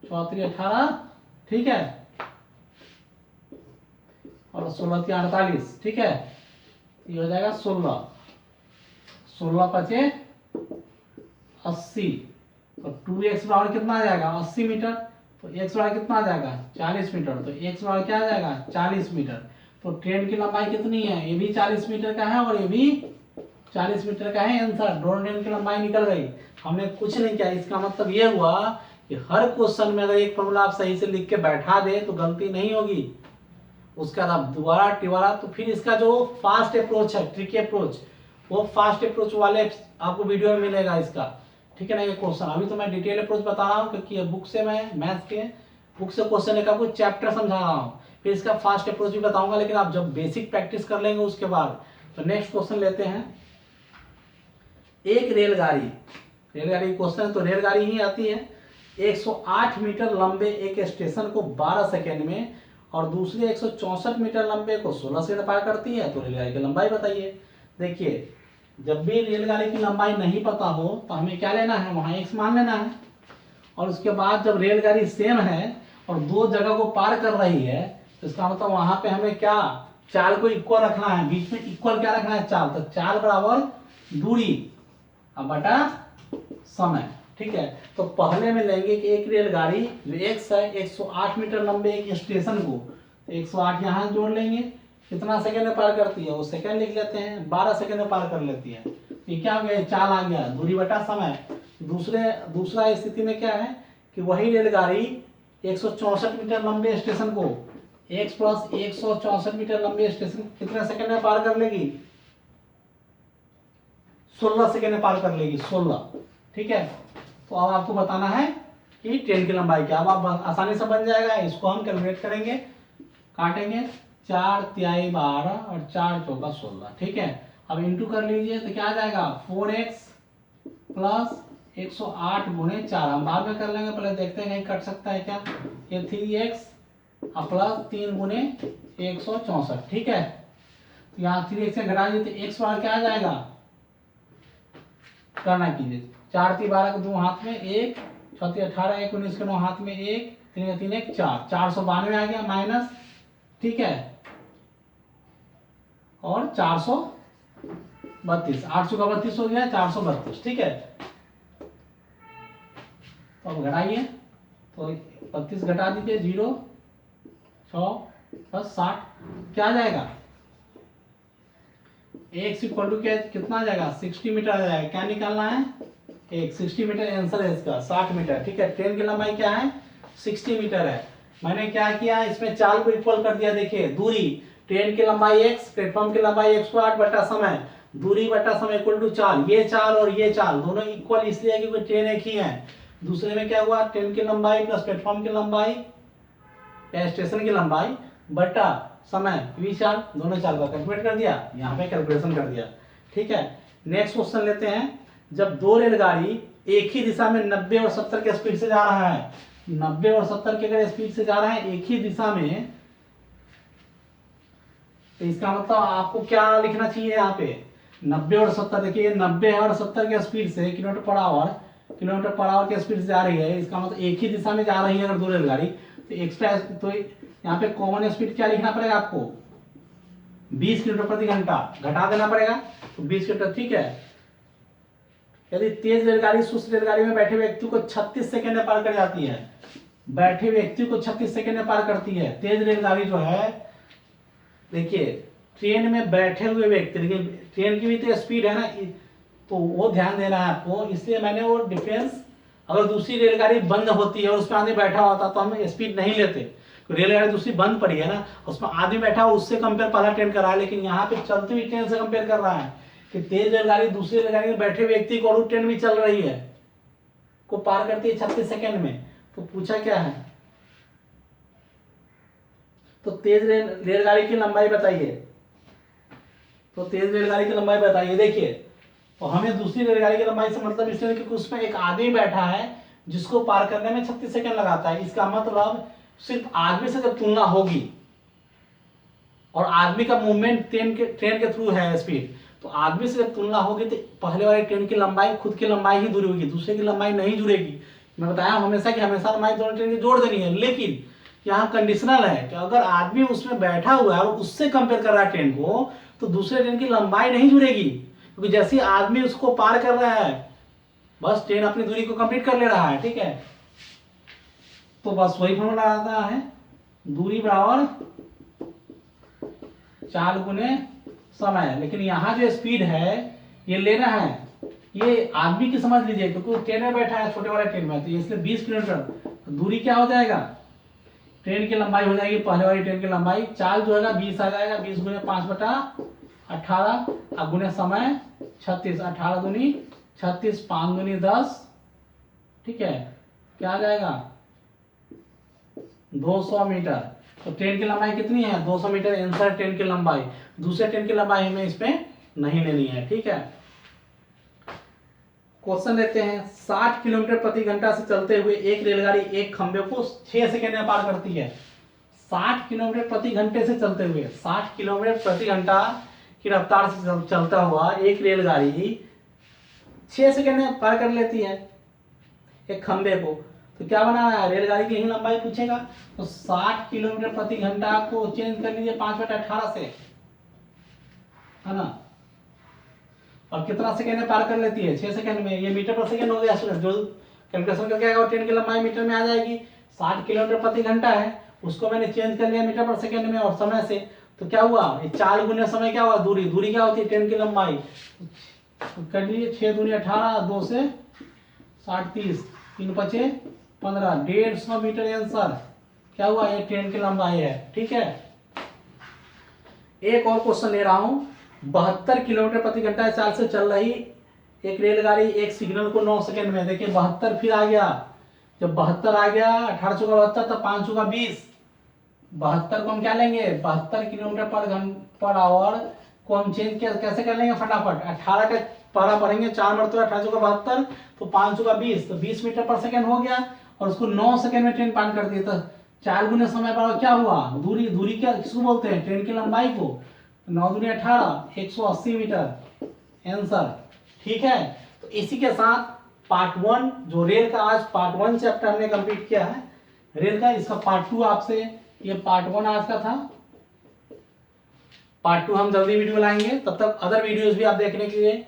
34 18, ठीक है, और 16 3 48, ठीक है। ये हो जाएगा 16 5 80। तो 2x बराबर कितना आ जाएगा 80 मीटर। तो x बराबर कितना आ जाएगा 40 मीटर। तो x बराबर क्या आ जाएगा 40 मीटर। तो ट्रेन की लंबाई कितनी है, ये भी 40 मीटर का है और ये भी 40 मीटर का है। आंसर दोनों ट्रेन की लंबाई निकल गई। हमने कुछ नहीं किया। इसका मतलब ये हुआ कि हर क्वेश्चन में अगर एक फॉर्मूला आप सही से लिख के बैठा दे तो गलती नहीं होगी। उसके बाद आप दोबारा टिबारा, तो फिर इसका जो फास्ट अप्रोच है, ट्रिकी अप्रोच, वो फास्ट अप्रोच वाले आपको वीडियो में मिलेगा इसका, ठीक है ना। ये क्वेश्चन अभी तो मैं डिटेल अप्रोच बता रहा हूँ क्योंकि बुक से मैं मैथ्स के बुक से क्वेश्चन एक आपको चैप्टर समझा रहा हूँ, फिर इसका फास्ट अप्रोच भी बताऊंगा। लेकिन आप जब बेसिक प्रैक्टिस कर लेंगे उसके बाद, तो नेक्स्ट क्वेश्चन लेते हैं। एक रेलगाड़ी क्वेश्चन है तो रेलगाड़ी ही आती है। 108 मीटर लंबे एक स्टेशन को 12 सेकेंड में और दूसरे 164 मीटर लंबे को 16 सेकंड पार करती है, तो रेलगाड़ी की लंबाई बताइए। देखिए जब भी रेलगाड़ी की लंबाई नहीं पता हो तो हमें क्या लेना है, वहाँ x मान लेना है। और उसके बाद जब रेलगाड़ी सेम है और दो जगह को पार कर रही है तो इसका मतलब वहां पे हमें क्या, चाल को इक्वल रखना है, बीच में इक्वल क्या रखना है, चाल। तो चाल बराबर दूरी अब बटा समय। ठीक है, तो पहले में लेंगे कि एक रेलगाड़ी जो x है 108 मीटर लंबे एक स्टेशन को 108 यहाँ जोड़ लेंगे, कितना सेकंड में पार करती है वो सेकंड लिख लेते हैं, 12 सेकंड में पार कर लेती है। ये क्या हो गया, चाल आ गया, दूरी बटा समय। दूसरा स्थिति में क्या है कि वही रेलगाड़ी 164 मीटर लंबे स्टेशन को x प्लस 164 मीटर लंबे स्टेशन कितने सेकंड में पार कर लेगी, 16 सेकंड में पार कर लेगी, 16। ठीक है, तो अब आपको बताना है कि ट्रेन की लंबाई क्या। अब आप आसानी से बन जाएगा, इसको हम कैलकुलेट करेंगे, काटेंगे, 4 तिहाई 12 और 4 चौका 16। ठीक है, अब इंटू कर लीजिए तो क्या आ जाएगा, 4x प्लस 108 गुणे 4। हम बाद में कर लेंगे, पहले देखते हैं कहीं कट सकता है क्या। ये 3x प्लस 3 गुणे 164। ठीक है, तो यहाँ 3x से घटा दीजिए तो x बार क्या आ जाएगा, करना कीजिए, 4 3 12 को 2 हाथ में 1, 6 3 18 1 19 के 9 हाथ में 1, 3 3 1 4, 492 आ गया माइनस। ठीक है, और 432, 8 का 32 हो गया, 432। ठीक है, तो अब घटाइए, तो 32 घटा दीजिए, 0 6 बस 60 क्या आ जाएगा, x इक्वल टू क्या कितना आ जाएगा, 60 मीटर आ जाएगा। क्या निकालना है, एक 60 मीटर आंसर है इसका, 60 मीटर। ठीक है, ट्रेन की लंबाई क्या है, 60 मीटर है। मैंने क्या किया, इसमें चाल को इक्वल कर दिया। देखिए दूरी, ट्रेन की लंबाई x, प्लेटफॉर्म की लंबाई 108 बटा समय, दूरी बटा समय इक्वल टू चाल। ये चाल और ये चाल दोनों इक्वल इसलिए क्योंकि ट्रेन एक ही है। दूसरे में क्या हुआ, ट्रेन की लंबाई प्लस प्लेटफॉर्म की लंबाई या स्टेशन की लंबाई बटा समय, वी चाल, दोनों चाल का कैलकुलेट कर दिया, यहाँ पे कैलकुलेशन कर दिया। ठीक है, नेक्स्ट क्वेश्चन लेते हैं। जब दो रेलगाड़ी एक ही दिशा में 90 और 70 के स्पीड से जा रहा है, 90 और 70 के अगर स्पीड से जा रहा है एक ही दिशा में, तो इसका मतलब आपको क्या लिखना चाहिए यहाँ पे, 90 और 70। देखिए 90 और 70 के स्पीड से किलोमीटर पर आवर के स्पीड से जा रही है, इसका मतलब एक ही दिशा में जा रही है अगर दो रेलगाड़ी, तो एक्स्ट्रा, तो यहाँ पे कॉमन स्पीड क्या लिखना पड़ेगा आपको, 20 किलोमीटर प्रति घंटा, घटा देना पड़ेगा, तो 20 किलोमीटर। ठीक है, यदि तेज रेलगाड़ी सुस्त रेलगाड़ी में बैठे व्यक्ति को 36 सेकंड में पार कर जाती है, बैठे व्यक्ति को 36 सेकंड में पार करती है तेज रेलगाड़ी जो है। देखिए ट्रेन में बैठे हुए व्यक्ति, देखिए ट्रेन की भी तो स्पीड है ना, तो वो ध्यान देना है आपको, इसलिए मैंने वो डिफरेंस, अगर दूसरी रेलगाड़ी बंद होती है और उसमें आदमी बैठा होता तो हम स्पीड नहीं लेते, तो रेलगाड़ी दूसरी बंद पड़ी है ना, उसमें आदमी बैठा हो उससे कंपेयर पहला ट्रेन कर रहा है, लेकिन यहाँ पे चलती हुई ट्रेन से कंपेयर कर रहा है कि तेज रेलगाड़ी दूसरी रेलगाड़ी में बैठे व्यक्ति को, और ट्रेन भी चल रही है, को पार करती है 36 सेकंड में। तो पूछा क्या है, तो तेज रेलगाड़ी की लंबाई बताइए, तो तेज रेलगाड़ी की लंबाई बताइए। देखिए तो हमें दूसरी रेलगाड़ी की लंबाई से मतलब इसलिए क्योंकि उसमें एक आदमी बैठा है जिसको पार करने में 36 सेकंड लगाता है। इसका मतलब सिर्फ आदमी से जब तुलना होगी और आदमी का मूवमेंट ट्रेन के थ्रू है स्पीड, तो आदमी से जब तुलना होगी तो पहले वाली ट्रेन की लंबाई खुद की लंबाई ही जुड़ी होगी, दूसरे की लंबाई नहीं जुड़ेगी। मैं बताया हमेशा कि हमेशा लंबाई दोनों ट्रेन की जोड़ देनी है, लेकिन यहाँ कंडीशनल है कि अगर आदमी उसमें बैठा हुआ है और उससे कंपेयर कर रहा है ट्रेन को, तो दूसरे ट्रेन की लंबाई नहीं जुड़ेगी, क्योंकि जैसे आदमी उसको पार कर रहा है बस ट्रेन अपनी दूरी को कंप्लीट कर ले रहा है। ठीक है, तो बस वही फॉर्मूला आता है, दूरी बराबर चाल गुने समय। लेकिन यहाँ जो स्पीड है ये लेना है, ये आदमी की समझ लीजिए, क्योंकि ट्रेन में बैठा है छोटे वाले ट्रेन में, तो इसलिए 20 किलोमीटर दूरी क्या हो जाएगा, ट्रेन की लंबाई हो जाएगी पहले वाली ट्रेन की लंबाई, चाल जो है 20 आ जाएगा, 20 गुने 5 बटा 18 और गुने समय 36, 18 दूनी 36, 5 दूनी 10। ठीक है, क्या आ जाएगा 200 मीटर। तो ट्रेन की लंबाई कितनी है, 200 मीटर आंसर ट्रेन की लंबाई। दूसरे ट्रेन की लंबाई हमें इसमें नहीं लेनी है। ठीक है, क्वेश्चन लेते हैं। 60 किलोमीटर प्रति घंटा से चलते हुए एक रेलगाड़ी एक खंबे को 6 सेकंड में पार करती है। 60 किलोमीटर प्रति घंटे से चलते हुए, 60 किलोमीटर प्रति घंटा की रफ्तार से चलता हुआ एक रेलगाड़ी 6 सेकंड में पार कर लेती है एक खंबे को, तो क्या बनाना है, रेलगाड़ी की ही लंबाई पूछेगा। तो 60 किलोमीटर प्रति घंटा को चेंज कर लीजिए 5/18 से, है ना। और कितना सेकंड में पार कर लेती है, 6 सेकंड में। ये मीटर पर सेकंड हो गया स्टूडेंट, जो कैलकुलेशन करके आएगा ट्रेन की लंबाई मीटर में आ जाएगी। 60 किलोमीटर प्रति घंटा है, उसको मैंने चेंज कर लिया मीटर पर सेकंड में और समय से, तो क्या हुआ, 4 गुना समय क्या हुआ, दूरी। दूरी क्या होती है, ट्रेन की लंबाई। तो कर लीजिए 6 दूनी 18, 2 से 60 30, 3 5 15, 150 मीटर आंसर क्या हुआ, ये ट्रेन की लंबाई है। ठीक है, एक और क्वेश्चन ले रहा हूं। 72 किलोमीटर प्रति घंटा चाल से चल रही एक रेलगाड़ी एक सिग्नल को 9 सेकंड में, देखिए 72 फिर आ गया, जब 72 आ गया 18 चौका 72, तब 5 चौका 20, 72 को हम क्या लेंगे, 72 किलोमीटर पर आवर को हम चेंज कैसे कर लेंगे फटाफट। 18 का पारा पढ़ेंगे 4 मरतबा 18 चौका 72, तो 5 चौका 20, तो 20 मीटर पर सेकंड हो गया। और उसको 9 सेकंड में ट्रेन पार कर दी, तो 4 गुना समय पर क्या हुआ, दूरी। दूरी क्या किसको बोलते हैं, ट्रेन की लंबाई को। 9 दूनी 18, 180 मीटर आंसर। ठीक है, तो इसी के साथ पार्ट 1 जो रेल का आज पार्ट 1 चैप्टर हमने कंप्लीट किया है रेल का, इसका पार्ट 2 आपसे, ये पार्ट 1 आज का था। पार्ट 2 हम जल्दी वीडियो लाएंगे, तब तक अदर वीडियोस भी आप देखने के लिए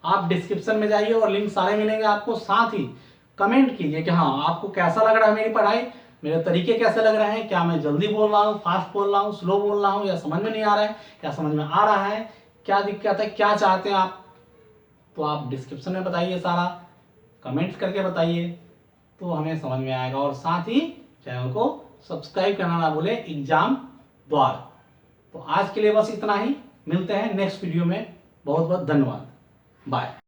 आप डिस्क्रिप्शन में जाइए और लिंक सारे मिलेंगे आपको। साथ ही कमेंट कीजिए कि हाँ आपको कैसा लग रहा है मेरी पढ़ाई, मेरे तरीके कैसे लग रहे हैं, क्या मैं जल्दी बोल रहा हूँ, फास्ट बोल रहा हूँ, स्लो बोल रहा हूँ, या समझ में नहीं आ रहा है, क्या समझ में आ रहा है, क्या दिक्कत है, क्या चाहते हैं आप, तो आप डिस्क्रिप्शन में बताइए, सारा कमेंट्स करके बताइए, तो हमें समझ में आएगा। और साथ ही चैनल को सब्सक्राइब करना ना भूले एग्जाम द्वार। तो आज के लिए बस इतना ही, मिलते हैं नेक्स्ट वीडियो में। बहुत बहुत धन्यवाद, बाय।